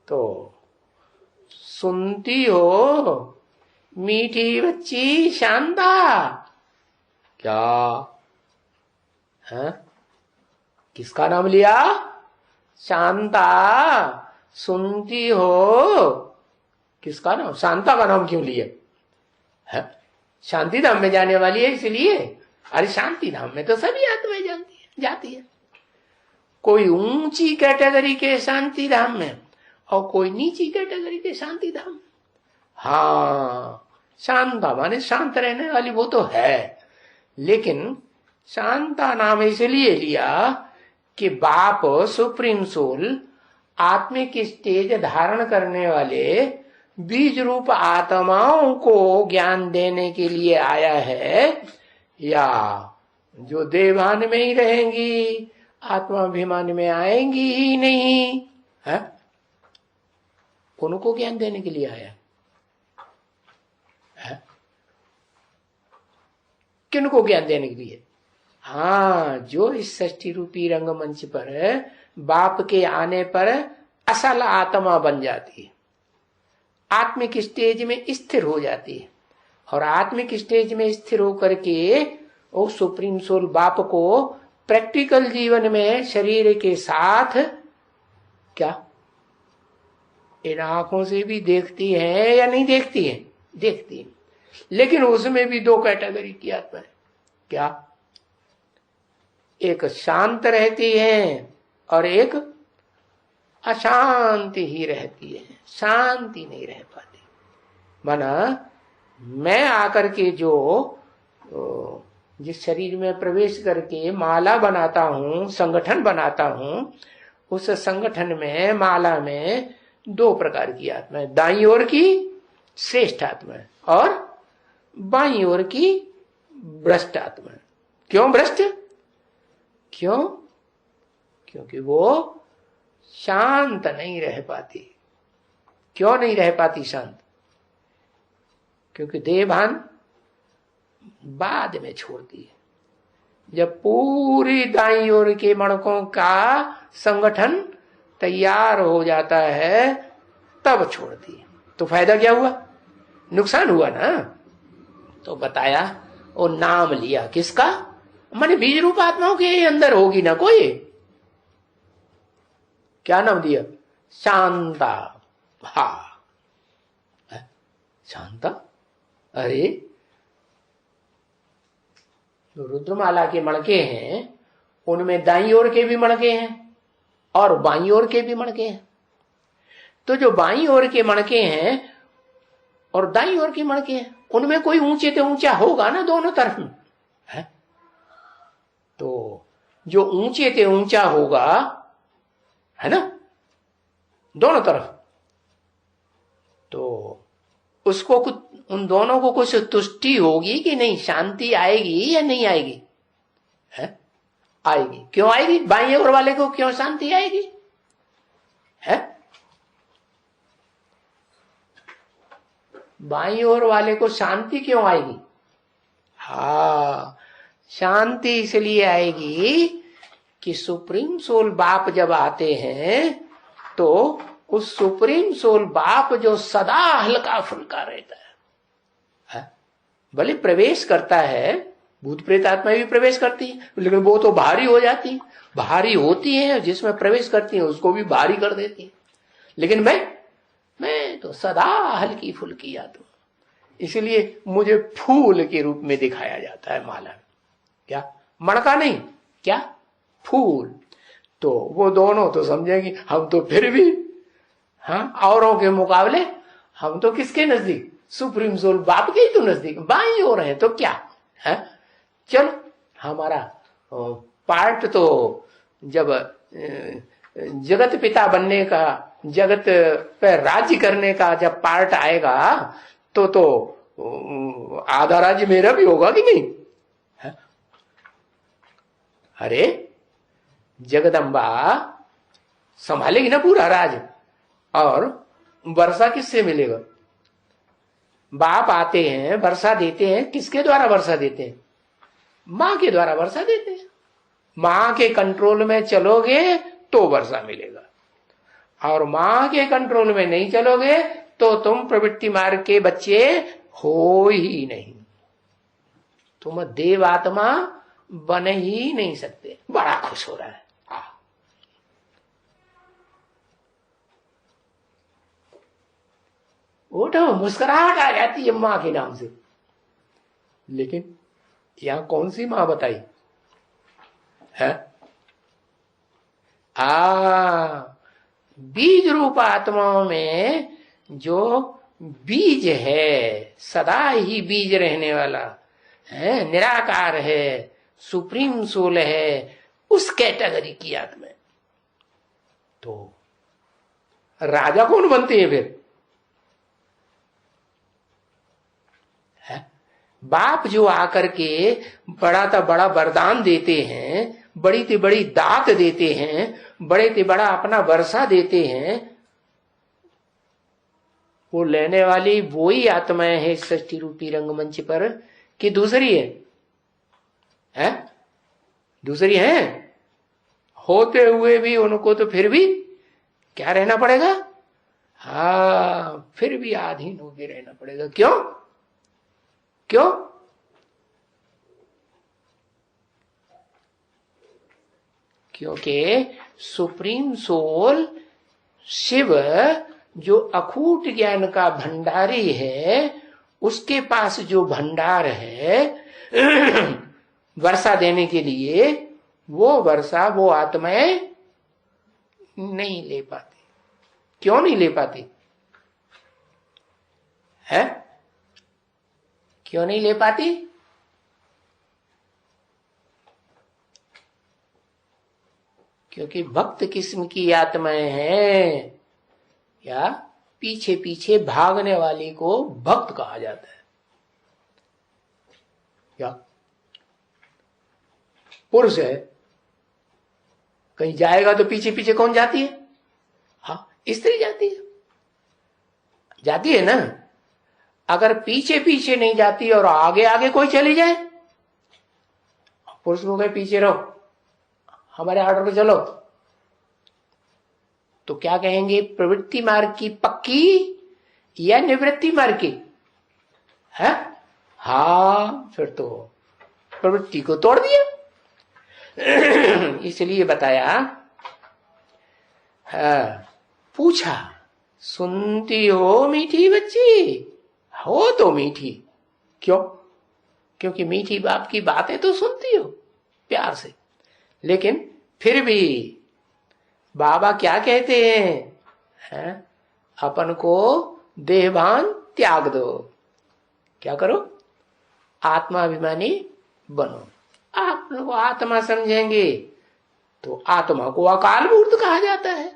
[SPEAKER 1] तो सुनती हो मीठी बच्ची शांता? क्या है? किसका नाम लिया? शांता। सुनती हो? किसका नाम? शांता का नाम क्यों लिए? है? शांति धाम में जाने वाली है इसलिए। अरे शांति धाम में तो सभी आत्माएं जाती है। कोई ऊंची कैटेगरी के शांति धाम में और कोई नीची कैटेगरी के शांति धाम। हाँ, शांता माने शांत रहने वाली, वो तो है। लेकिन शांता नाम इसलिए लिया कि बाप सुप्रीम सोल आत्मिक स्टेज धारण करने वाले बीज रूप आत्माओं को ज्ञान देने के लिए आया है, या जो देवान में ही रहेंगी, आत्माभिमान में आएंगी ही नहीं है, उनको ज्ञान देने के लिए आया है। किनको ज्ञान देने के लिए? हाँ, जो इस सृष्टि रूपी रंगमंच पर बाप के आने पर असल आत्मा बन जाती है, आत्मिक स्टेज में स्थिर हो जाती है, और आत्मिक स्टेज में स्थिर होकर के वो सुप्रीम सोल बाप को प्रैक्टिकल जीवन में शरीर के साथ क्या इन आंखों से भी देखती है या नहीं देखती है? देखती है। लेकिन उसमें भी दो कैटेगरी की आत्मा है। क्या? एक शांत रहती है और एक अशांति ही रहती है, शांति नहीं रह पाती। माना मैं आकर के जो जिस शरीर में प्रवेश करके माला बनाता हूं, संगठन बनाता हूं, उस संगठन में, माला में दो प्रकार की आत्मा है। दाईं ओर की श्रेष्ठ आत्मा है और बाईं ओर की भ्रष्ट आत्मा है। क्यों भ्रष्ट? क्यों? क्योंकि वो शांत नहीं रह पाती। क्यों नहीं रह पाती शांत? क्योंकि देहभान बाद में छोड़ती है। जब पूरी दाईं ओर के मणकों का संगठन तैयार हो जाता है तब छोड़ती है। तो फायदा क्या हुआ? नुकसान हुआ ना। तो बताया, वो नाम लिया किसका? माने बीज रूप आत्माओं के अंदर होगी ना कोई। क्या नाम दिया? शांता। हा, शांता। अरे जो रुद्रमाला के मणके हैं उनमें दाईं ओर के भी मणके हैं और बाईं ओर के भी मणके हैं। तो जो बाईं ओर के मणके हैं और दाईं ओर के मणके हैं, उनमें कोई ऊंचे से ऊंचा होगा ना दोनों तरफ में है? तो जो ऊंचे से ऊंचा होगा है ना दोनों तरफ, तो उसको कुछ, उन दोनों को कुछ तुष्टि होगी कि नहीं, शांति आएगी या नहीं आएगी? है? आएगी। क्यों आएगी? बाईं ओर वाले को क्यों शांति आएगी? है? बाईं ओर वाले को शांति क्यों आएगी? हाँ, शांति इसलिए आएगी कि सुप्रीम सोल बाप जब आते हैं तो उस सुप्रीम सोल बाप जो सदा हल्का फुल्का रहता है, भले प्रवेश करता है, भूत प्रेत आत्मा भी प्रवेश करती है, लेकिन वो तो भारी हो जाती है, भारी होती है, जिसमें प्रवेश करती है उसको भी भारी कर देती है। लेकिन मैं तो सदा हल्की फुल्की आत्मा, इसलिए मुझे फूल के रूप में दिखाया जाता है माला में। क्या? मणका नहीं, क्या? फूल। तो वो दोनों तो समझेंगे हम तो फिर भी, हाँ, औरों के मुकाबले हम तो किसके नजदीक? सुप्रीम सोल बाप के ही तो नजदीक, बाईं ओर है तो क्या है। चलो, हमारा पार्ट तो जब जगत पिता बनने का, जगत पे राज्य करने का जब पार्ट आएगा तो आधा राज्य मेरा भी होगा कि नहीं? है? अरे जगदम्बा संभालेगी ना पूरा राज, और वर्षा किससे मिलेगा? बाप आते हैं, वर्षा देते हैं, किसके द्वारा वर्षा देते हैं? मां के द्वारा वर्षा देते हैं। मां के कंट्रोल में चलोगे तो वर्षा मिलेगा, और मां के कंट्रोल में नहीं चलोगे तो तुम प्रवृत्ति मार्ग के बच्चे हो ही नहीं, तुम देवात्मा बन ही नहीं सकते। बड़ा खुश हो रहा है। उठो, मुस्कुराहट आ जाती है मां के नाम से। लेकिन यहां कौन सी मां बताई है? बीज रूप आत्माओं में जो बीज है, सदा ही बीज रहने वाला है, निराकार है, सुप्रीम सोल है, उस कैटेगरी की आत्मा। तो राजा कौन बनते हैं फिर? है? बाप जो आकर के बड़ा ता बड़ा वरदान देते हैं, बड़ी ती बड़ी दात देते हैं, बड़े ती बड़ा अपना वर्षा देते हैं, वो लेने वाली वो ही आत्माएं हैं सृष्टि रूपी रंगमंच पर, कि दूसरी है? दूसरी है? होते हुए भी उनको तो फिर भी क्या रहना पड़ेगा? हाँ, फिर भी आधीन होके रहना पड़ेगा। क्यों? क्यों? क्योंकि सुप्रीम सोल शिव जो अखूट ज्ञान का भंडारी है, उसके पास जो भंडार है वर्षा देने के लिए, वो वर्षा वो आत्माएं नहीं ले पाती। क्यों नहीं ले पाती है? क्यों नहीं ले पाती? क्योंकि भक्त किस्म की आत्माएं हैं, या पीछे पीछे भागने वाली को भक्त कहा जाता है। क्या पुरुष है, कहीं जाएगा तो पीछे पीछे कौन जाती है? हाँ, स्त्री जाती है, जाती है ना। अगर पीछे पीछे नहीं जाती और आगे आगे कोई चली जाए, पुरुष को कहे पीछे रहो, हमारे ऑर्डर पे चलो, तो क्या कहेंगे? प्रवृत्ति मार्ग की पक्की या निवृत्ति मार्ग की है? हाँ, फिर तो प्रवृत्ति को तोड़ दिया। इसलिए बताया, हाँ, पूछा, सुनती हो मीठी बच्ची? हो तो मीठी। क्यों? क्योंकि मीठी बाप की बातें तो सुनती हो प्यार से, लेकिन फिर भी बाबा क्या कहते हैं? अपन को देहभान त्याग दो। क्या करो? आत्माभिमानी बनो। आप लोग आत्मा समझेंगे तो आत्मा को अकाल मूर्त कहा जाता है।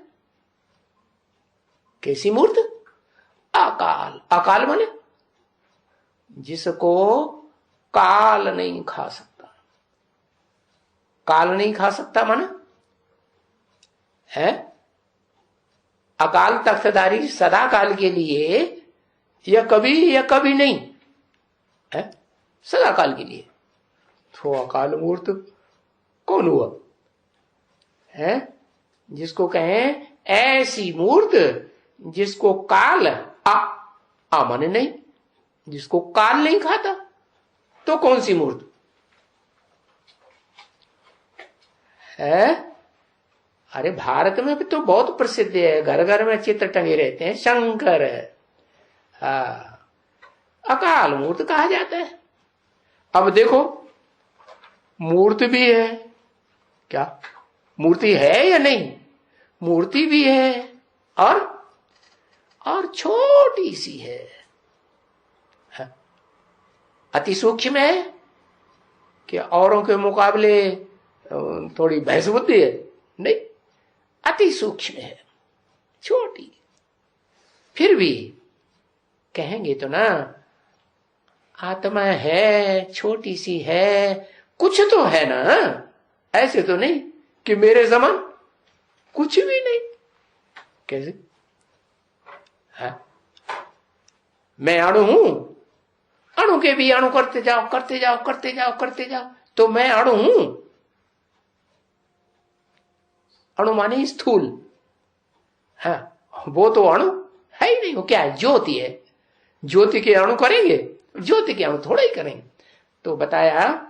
[SPEAKER 1] कैसी मूर्त? अकाल, अकाल माने जिसको काल नहीं खा सकता। काल नहीं खा सकता माने है अकाल तख्तधारी सदा काल के लिए, या कभी नहीं है, सदा काल के लिए। तो अकाल मूर्त कौन हुआ है? जिसको कहें ऐसी मूर्त जिसको काल आ माने नहीं, जिसको काल नहीं खाता। तो कौन सी मूर्त है? अरे भारत में भी तो बहुत प्रसिद्ध है, घर घर में चित्र टंगे रहते हैं, शंकर अकाल मूर्त कहा जाता है। अब देखो मूर्त भी है क्या? मूर्ति है या नहीं? मूर्ति भी है और छोटी सी है, अति सूक्ष्म है कि औरों के मुकाबले थोड़ी भैंस बुद्धि है? नहीं, अति सूक्ष्म है, छोटी। फिर भी कहेंगे तो ना, आत्मा है, छोटी सी है, कुछ तो है ना, ऐसे तो नहीं कि मेरे समान कुछ भी नहीं। कैसे? है? मैं अणु हूं, अणु के भी अणु करते जाओ करते जाओ करते जाओ करते जाओ, तो मैं अणु हूं। अणु माने स्थूल, हाँ, वो तो अणु है ही नहीं। वो क्या है? ज्योति है। ज्योति के अणु करेंगे? ज्योति के अणु थोड़ा ही करेंगे। तो बताया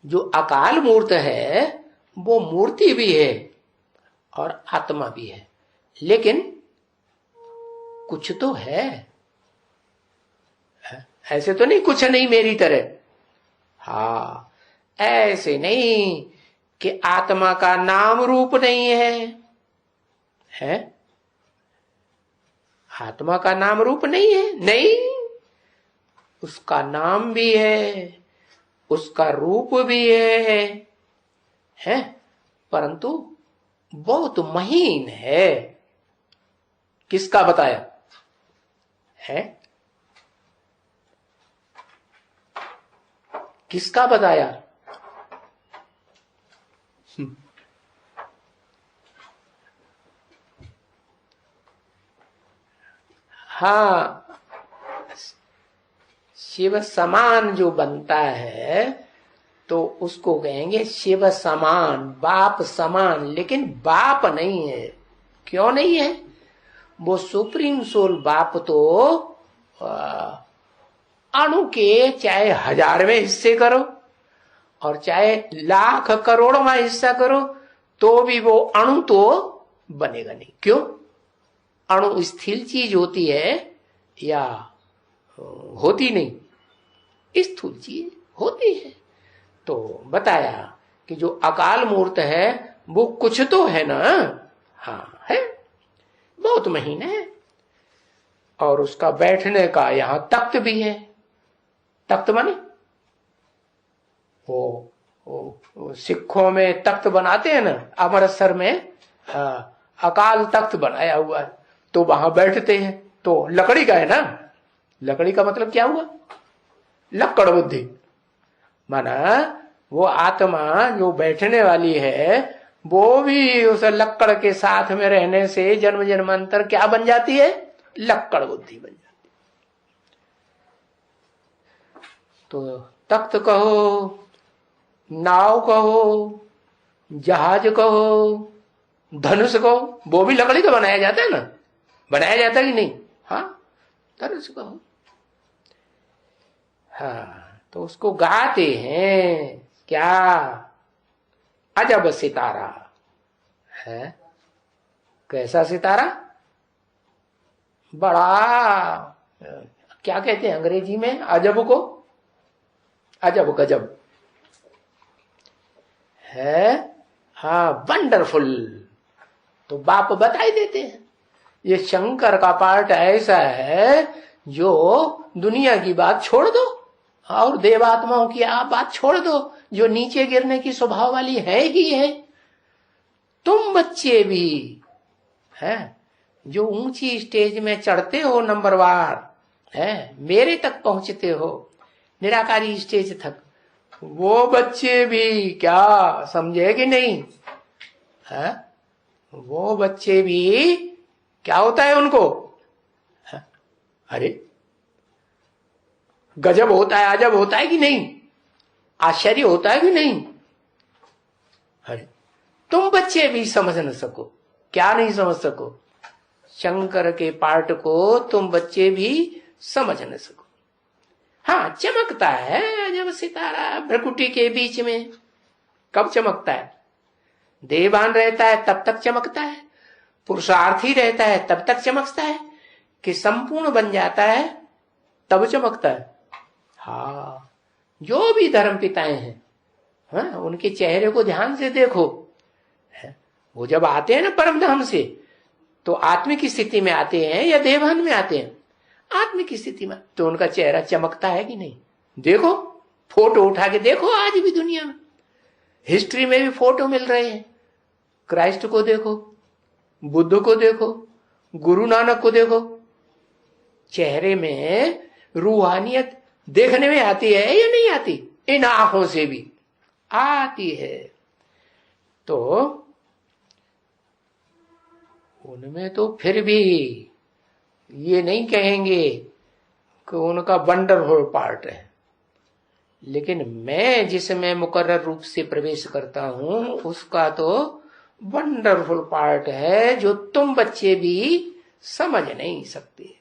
[SPEAKER 1] जो अकाल मूर्त है वो मूर्ति भी है और आत्मा भी है, लेकिन कुछ तो है। ऐसे तो नहीं कुछ नहीं मेरी तरह, हाँ, ऐसे नहीं कि आत्मा का नाम रूप नहीं है? आत्मा का नाम रूप नहीं है? नहीं, उसका नाम भी है, उसका रूप भी है, परंतु बहुत महीन है। किसका बताया है? किसका बताया? हाँ, शिव समान जो बनता है तो उसको कहेंगे शिव समान, बाप समान। लेकिन बाप नहीं है। क्यों नहीं है? वो सुप्रीम सोल बाप तो अणु के चाहे 1000वें हिस्से करो और चाहे लाख करोड़वां हिस्सा करो, तो भी वो अणु तो बनेगा नहीं। क्यों? अणु स्थिर चीज होती है या होती नहीं? स्थूल चीज होती है। तो बताया कि जो अकाल मूर्त है वो कुछ तो है ना, हाँ है, बहुत महीन है। और उसका बैठने का यहां तख्त भी है। तख्त माने वो सिखों में तख्त बनाते हैं ना, अमृतसर में अकाल तख्त बनाया हुआ है, तो वहां बैठते हैं। तो लकड़ी का है ना। लकड़ी का मतलब क्या हुआ? लक्कड़ बुद्धि। माना वो आत्मा जो बैठने वाली है वो भी उस लक्कड़ के साथ में रहने से जन्म जन्मांतर क्या बन जाती है? लक्कड़ बुद्धि बन जाती है। तो तख्त कहो, नाव कहो, जहाज कहो, धनुष कहो, वो भी लकड़ी का बनाया जाता है ना। बनाया जाता है कि नहीं? हाँ, धनुष कहो। हाँ, तो उसको गाते हैं क्या? अजब सितारा है। कैसा सितारा? बड़ा, क्या कहते हैं अंग्रेजी में अजब को? अजब गजब है। हाँ, वंडरफुल। तो बाप बताई देते हैं ये शंकर का पार्ट ऐसा है जो दुनिया की बात छोड़ दो और देवात्माओं की आप बात छोड़ दो, जो नीचे गिरने की स्वभाव वाली है ही है। तुम बच्चे भी है, जो ऊंची स्टेज में चढ़ते हो नंबरवार है, मेरे तक पहुंचते हो निराकारी स्टेज तक, वो बच्चे भी क्या समझे कि नहीं है? वो बच्चे भी क्या होता है उनको है? अरे गजब होता है, अजब होता है कि नहीं, आश्चर्य होता है कि नहीं। अरे तुम बच्चे भी समझ न सको, क्या नहीं समझ सको, शंकर के पार्ट को तुम बच्चे भी समझ न सको। हाँ चमकता है जब सितारा भ्रकुटी के बीच में, कब चमकता है, देवान रहता है तब तक चमकता है, पुरुषार्थी रहता है तब तक चमकता है, कि संपूर्ण बन जाता है तब चमकता है। हाँ जो भी धर्म पिताएं हैं, हाँ, उनके चेहरे को ध्यान से देखो, है? वो जब आते हैं ना परम धाम से, तो आत्मिक स्थिति में आते हैं या देवान में आते हैं, आत्मिक स्थिति में, तो उनका चेहरा चमकता है कि नहीं। देखो फोटो उठा के देखो, आज भी दुनिया में हिस्ट्री में भी फोटो मिल रहे हैं, क्राइस्ट को देखो, बुद्ध को देखो, गुरु नानक को देखो, चेहरे में रूहानियत देखने में आती है या नहीं आती, इन आंखों से भी आती है। तो उनमें तो फिर भी ये नहीं कहेंगे कि उनका वंडरफुल पार्ट है, लेकिन मैं जिसमें मुकर्रर रूप से प्रवेश करता हूं उसका तो वंडरफुल पार्ट है, जो तुम बच्चे भी समझ नहीं सकते।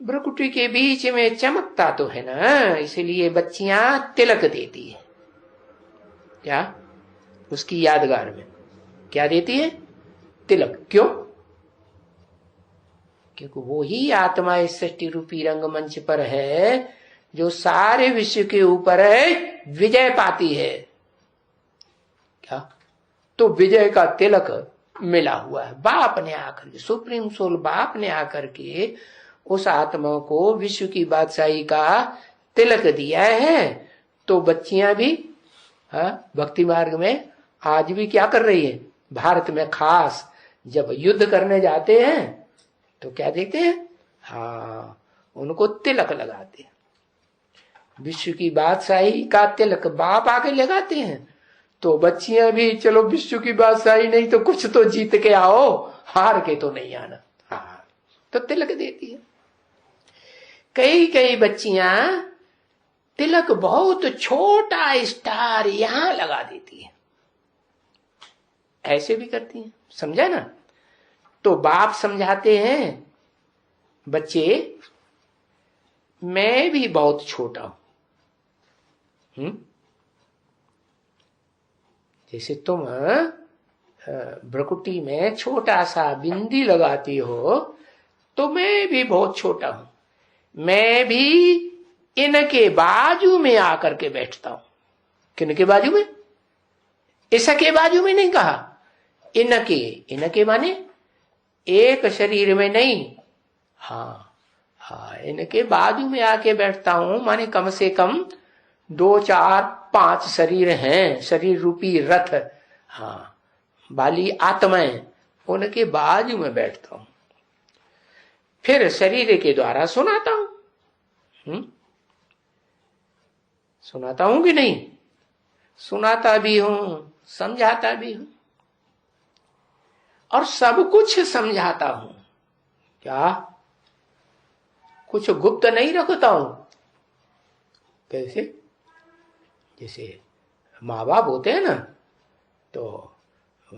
[SPEAKER 1] भ्रकुटी के बीच में चमकता तो है ना, इसलिए बच्चियां तिलक देती है। क्या उसकी यादगार में क्या देती है, तिलक। क्यों, क्योंकि वो ही आत्मा इस सृष्टि रूपी रंगमंच पर है जो सारे विश्व के ऊपर है विजय पाती है। क्या, तो विजय का तिलक मिला हुआ है, बाप ने आकर के, सुप्रीम सोल बाप ने आकर के उस आत्मा को विश्व की बादशाही का तिलक दिया है। तो बच्चियां भी भक्ति मार्ग में आज भी क्या कर रही है, भारत में खास जब युद्ध करने जाते हैं तो क्या देखते हैं, हाँ उनको तिलक लगाते हैं, विश्व की बादशाही का तिलक बाप आके लगाते हैं। तो बच्चियां भी चलो विश्व की बादशाही नहीं तो कुछ तो जीत के आओ, हार के तो नहीं आना, हाँ तो तिलक देती है। कई कई बच्चियां तिलक बहुत छोटा स्टार यहां लगा देती है, ऐसे भी करती हैं, समझा ना। तो बाप समझाते हैं, बच्चे मैं भी बहुत छोटा हूं, जैसे तुम भ्रकुटी में छोटा सा बिंदी लगाती हो, तो मैं भी बहुत छोटा हूं, मैं भी इनके बाजू में आकर के बैठता हूं। किनके बाजू में, इसके बाजू में नहीं कहा, इनके, इनके माने एक शरीर में नहीं, हाँ हाँ इनके बाजू में आके बैठता हूं, माने कम से कम 2 4 5 शरीर हैं, शरीर रूपी रथ, हाँ बाली आत्माएं, उनके बाजू में बैठता हूं, फिर शरीर के द्वारा सुनाता हूं। सुनाता हूं कि नहीं, सुनाता भी हूं, समझाता भी हूं, और सब कुछ समझाता हूं। क्या, कुछ गुप्त नहीं रखता हूं। कैसे, जैसे माँ बाप होते हैं ना, तो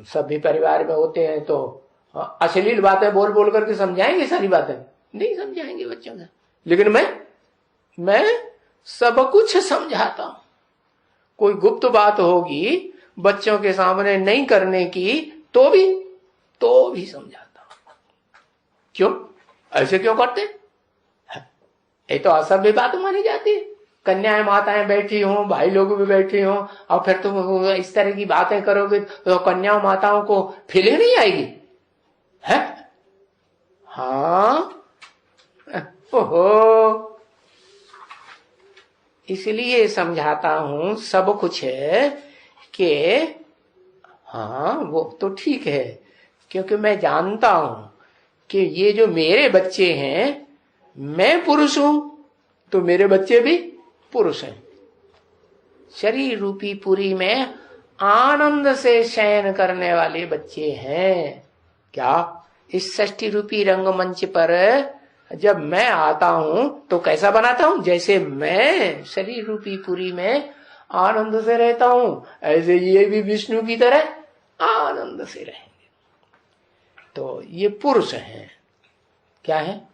[SPEAKER 1] सभी परिवार में होते हैं, तो अश्लील बातें बोल बोल करके समझाएंगे, सारी बातें नहीं समझाएंगे बच्चों को, लेकिन मैं सब कुछ समझाता हूं। कोई गुप्त बात होगी बच्चों के सामने नहीं करने की, तो भी समझाता हूं। क्यों, ऐसे क्यों करते, ये तो असभ्य बात मानी जाती है। कन्याएं माताएं बैठी हों, भाई लोग भी बैठे हों, और फिर तुम इस तरह की बातें करोगे तो कन्याओं माताओं को फीलिंग नहीं आएगी, है? हाँ, ओहो, इसलिए समझाता हूं सब कुछ है कि हाँ वो तो ठीक है, क्योंकि मैं जानता हूं कि ये जो मेरे बच्चे हैं, मैं पुरुष हूं तो मेरे बच्चे भी पुरुष हैं। शरीर रूपी पुरी में आनंद से शयन करने वाले बच्चे हैं। क्या इस षष्ठी रूपी रंगमंच पर जब मैं आता हूं तो कैसा बनाता हूं? जैसे मैं शरीर रूपी पुरी में आनंद से रहता हूं, ऐसे ये भी विष्णु की तरह आनंद से रहेंगे। तो ये पुरुष हैं। क्या है?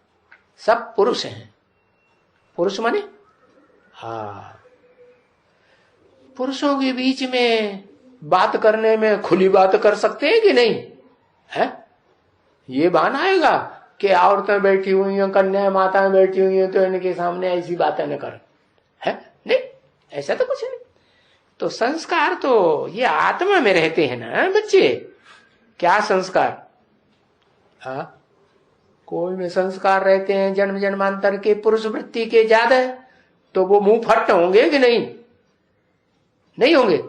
[SPEAKER 1] सब पुरुष हैं। पुरुष माने हाँ, पुरुषों के बीच में बात करने में खुली बात कर सकते हैं कि नहीं है? ये बहाना आएगा कि औरतें बैठी हुई हैं, कन्या माताएं बैठी हुई हैं, तो इनके सामने ऐसी बातें न कर, है? नहीं, ऐसा तो कुछ नहीं। तो संस्कार तो ये आत्मा में रहते हैं ना बच्चे। क्या संस्कार? हाँ, कोई में संस्कार रहते हैं जन्म जन्मांतर के पुरुष वृत्ति के ज्यादा, तो वो मुंह फट होंगे कि नहीं? नहीं होंगे।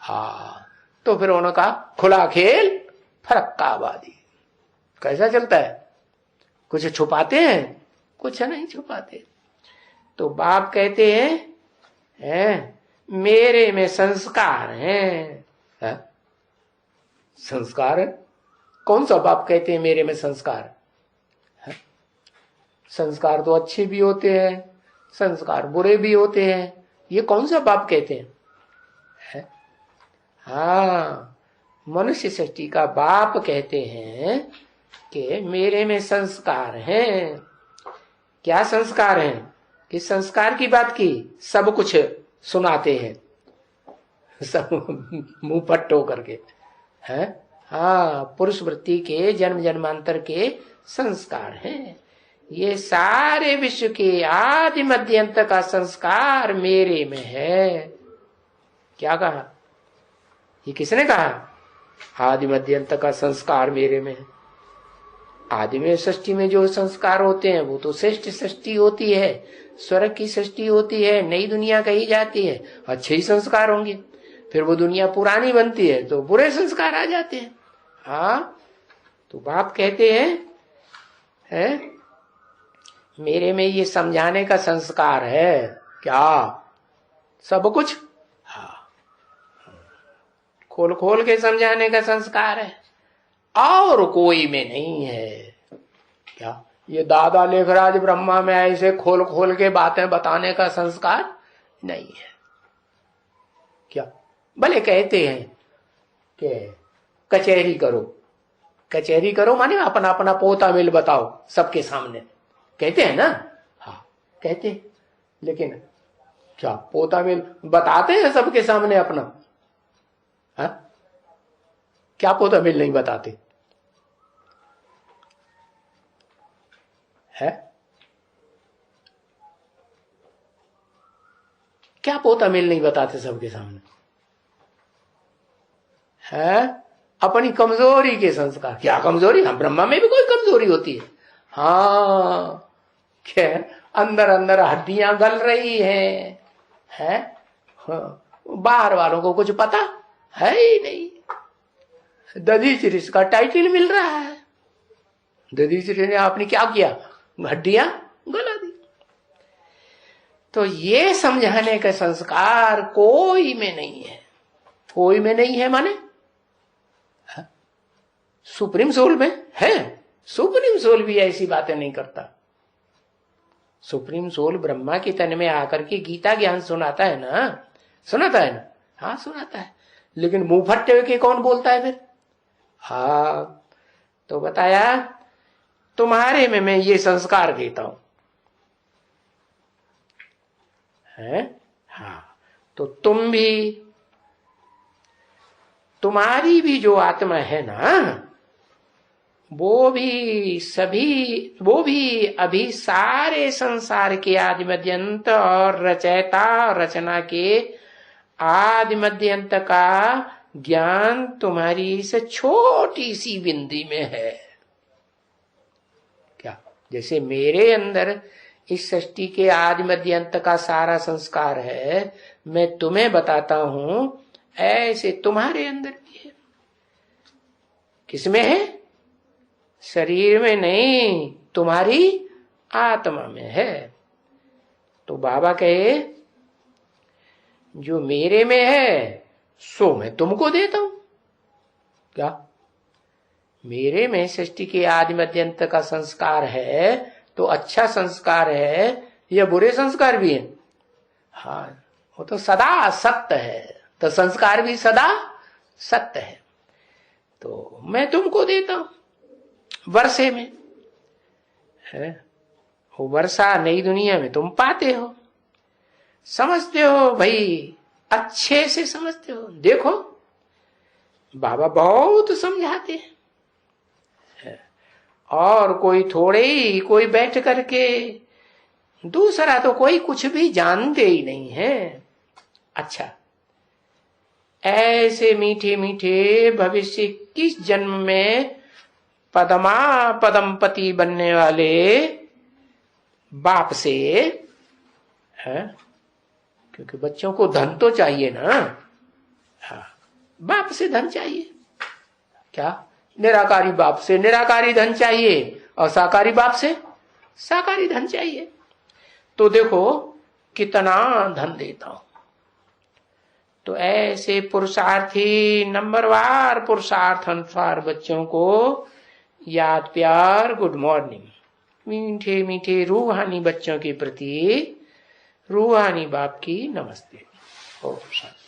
[SPEAKER 1] हाँ, तो फिर उनका खुला खेल फरक्का आबादी। कैसा चलता है? कुछ छुपाते हैं? कुछ नहीं छुपाते। तो बाप कहते हैं मेरे में संस्कार हैं। है? संस्कार है? कौन सा बाप कहते हैं मेरे में संस्कार है? संस्कार तो अच्छे भी होते हैं, संस्कार बुरे भी होते हैं। ये कौन सा बाप कहते हैं? है? हाँ, मनुष्य सृष्टि का बाप कहते हैं कि मेरे में संस्कार हैं। क्या संस्कार हैं? कि संस्कार की बात की सब कुछ सुनाते हैं, सब मुंह पट्ट होकर के है। हाँ, पुरुष वृत्ति के जन्म जन्मांतर के संस्कार हैं। ये सारे विश्व के आदि मध्य अंत का संस्कार मेरे में है। क्या कहा? ये किसने कहा? आदि मध्य अंत का संस्कार मेरे में है। आदि में सृष्टि में जो संस्कार होते हैं वो तो श्रेष्ठ सृष्टि होती है, स्वर्ग की सृष्टि होती है, नई दुनिया कही जाती है, अच्छे ही संस्कार होंगे। फिर वो दुनिया पुरानी बनती है तो बुरे संस्कार आ जाते हैं। हाँ, तो बाप कहते हैं मेरे में ये समझाने का संस्कार है। क्या? सब कुछ? हाँ, खोल खोल के समझाने का संस्कार है, और कोई में नहीं है। क्या ये दादा लेखराज ब्रह्मा में ऐसे खोल खोल के बातें बताने का संस्कार नहीं है? क्या भले कहते हैं कि कचहरी करो, कचहरी करो माने अपना अपना पोता मिल बताओ सबके सामने, कहते हैं ना? हाँ कहते हैं, लेकिन क्या पोता मिल बताते हैं सबके सामने अपना? हा? क्या पोता मिल नहीं बताते है? क्या पोता मिल नहीं बताते सबके सामने है? अपनी कमजोरी के संस्कार। क्या कमजोरी? हाँ, ब्रह्मा में भी कोई कमजोरी होती है। हाँ, क्या अंदर अंदर हड्डियां गल रही हैं, है? हाँ, बाहर वालों को कुछ पता है ही नहीं। दधीचि का टाइटल मिल रहा है, दधीचि ने आपने क्या किया? हड्डियां गला दी। तो ये समझाने का संस्कार कोई में नहीं है। कोई में नहीं है माने सुप्रीम सोल में है। सुप्रीम सोल भी ऐसी बातें नहीं करता। सुप्रीम सोल ब्रह्मा के तन में आकर के गीता ज्ञान सुनाता है ना, सुनाता है ना? हाँ सुनाता है, लेकिन मुंह फट्टे के कौन बोलता है फिर? हाँ, तो बताया तुम्हारे में मैं ये संस्कार देता हूं है। हाँ, तो तुम भी, तुम्हारी भी जो आत्मा है ना, वो भी अभी सारे संसार के आदि मध्यंत और रचयिता रचना के आदि मध्यंत का ज्ञान तुम्हारी इस छोटी सी बिंदी में है। क्या? जैसे मेरे अंदर इस सृष्टि के आदि मध्यंत का सारा संस्कार है, मैं तुम्हें बताता हूं, ऐसे तुम्हारे अंदर भी है। किसमें है? शरीर में नहीं, तुम्हारी आत्मा में है। तो बाबा कहे जो मेरे में है सो मैं तुमको देता हूं। क्या? मेरे में सृष्टि के आदि मध्य अंत का संस्कार है, तो अच्छा संस्कार है या बुरे संस्कार भी है? हाँ, वो तो सदा सत्य है, तो संस्कार भी सदा सत्य है। तो मैं तुमको देता हूं वर्षे में है, वो वर्षा नई दुनिया में तुम पाते हो, समझते हो भाई, अच्छे से समझते हो। देखो बाबा बहुत समझाते हैं, और कोई थोड़े ही, कोई बैठ करके, दूसरा तो कोई कुछ भी जानते ही नहीं है। अच्छा, ऐसे मीठे मीठे भविष्य किस जन्म में पदमा पदम पति बनने वाले बाप से है, क्योंकि बच्चों को धन तो चाहिए ना। हाँ, बाप से धन चाहिए। क्या? निराकारी बाप से निराकारी धन चाहिए, और साकारी बाप से साकारी धन चाहिए। तो देखो कितना धन देता हूं। तो ऐसे पुरुषार्थी नंबरवार पुरुषार्थ अनुसार बच्चों को याद, प्यार, गुड मॉर्निंग, मीठे मीठे रूहानी बच्चों के प्रति रूहानी बाप की नमस्ते। ओम शांति।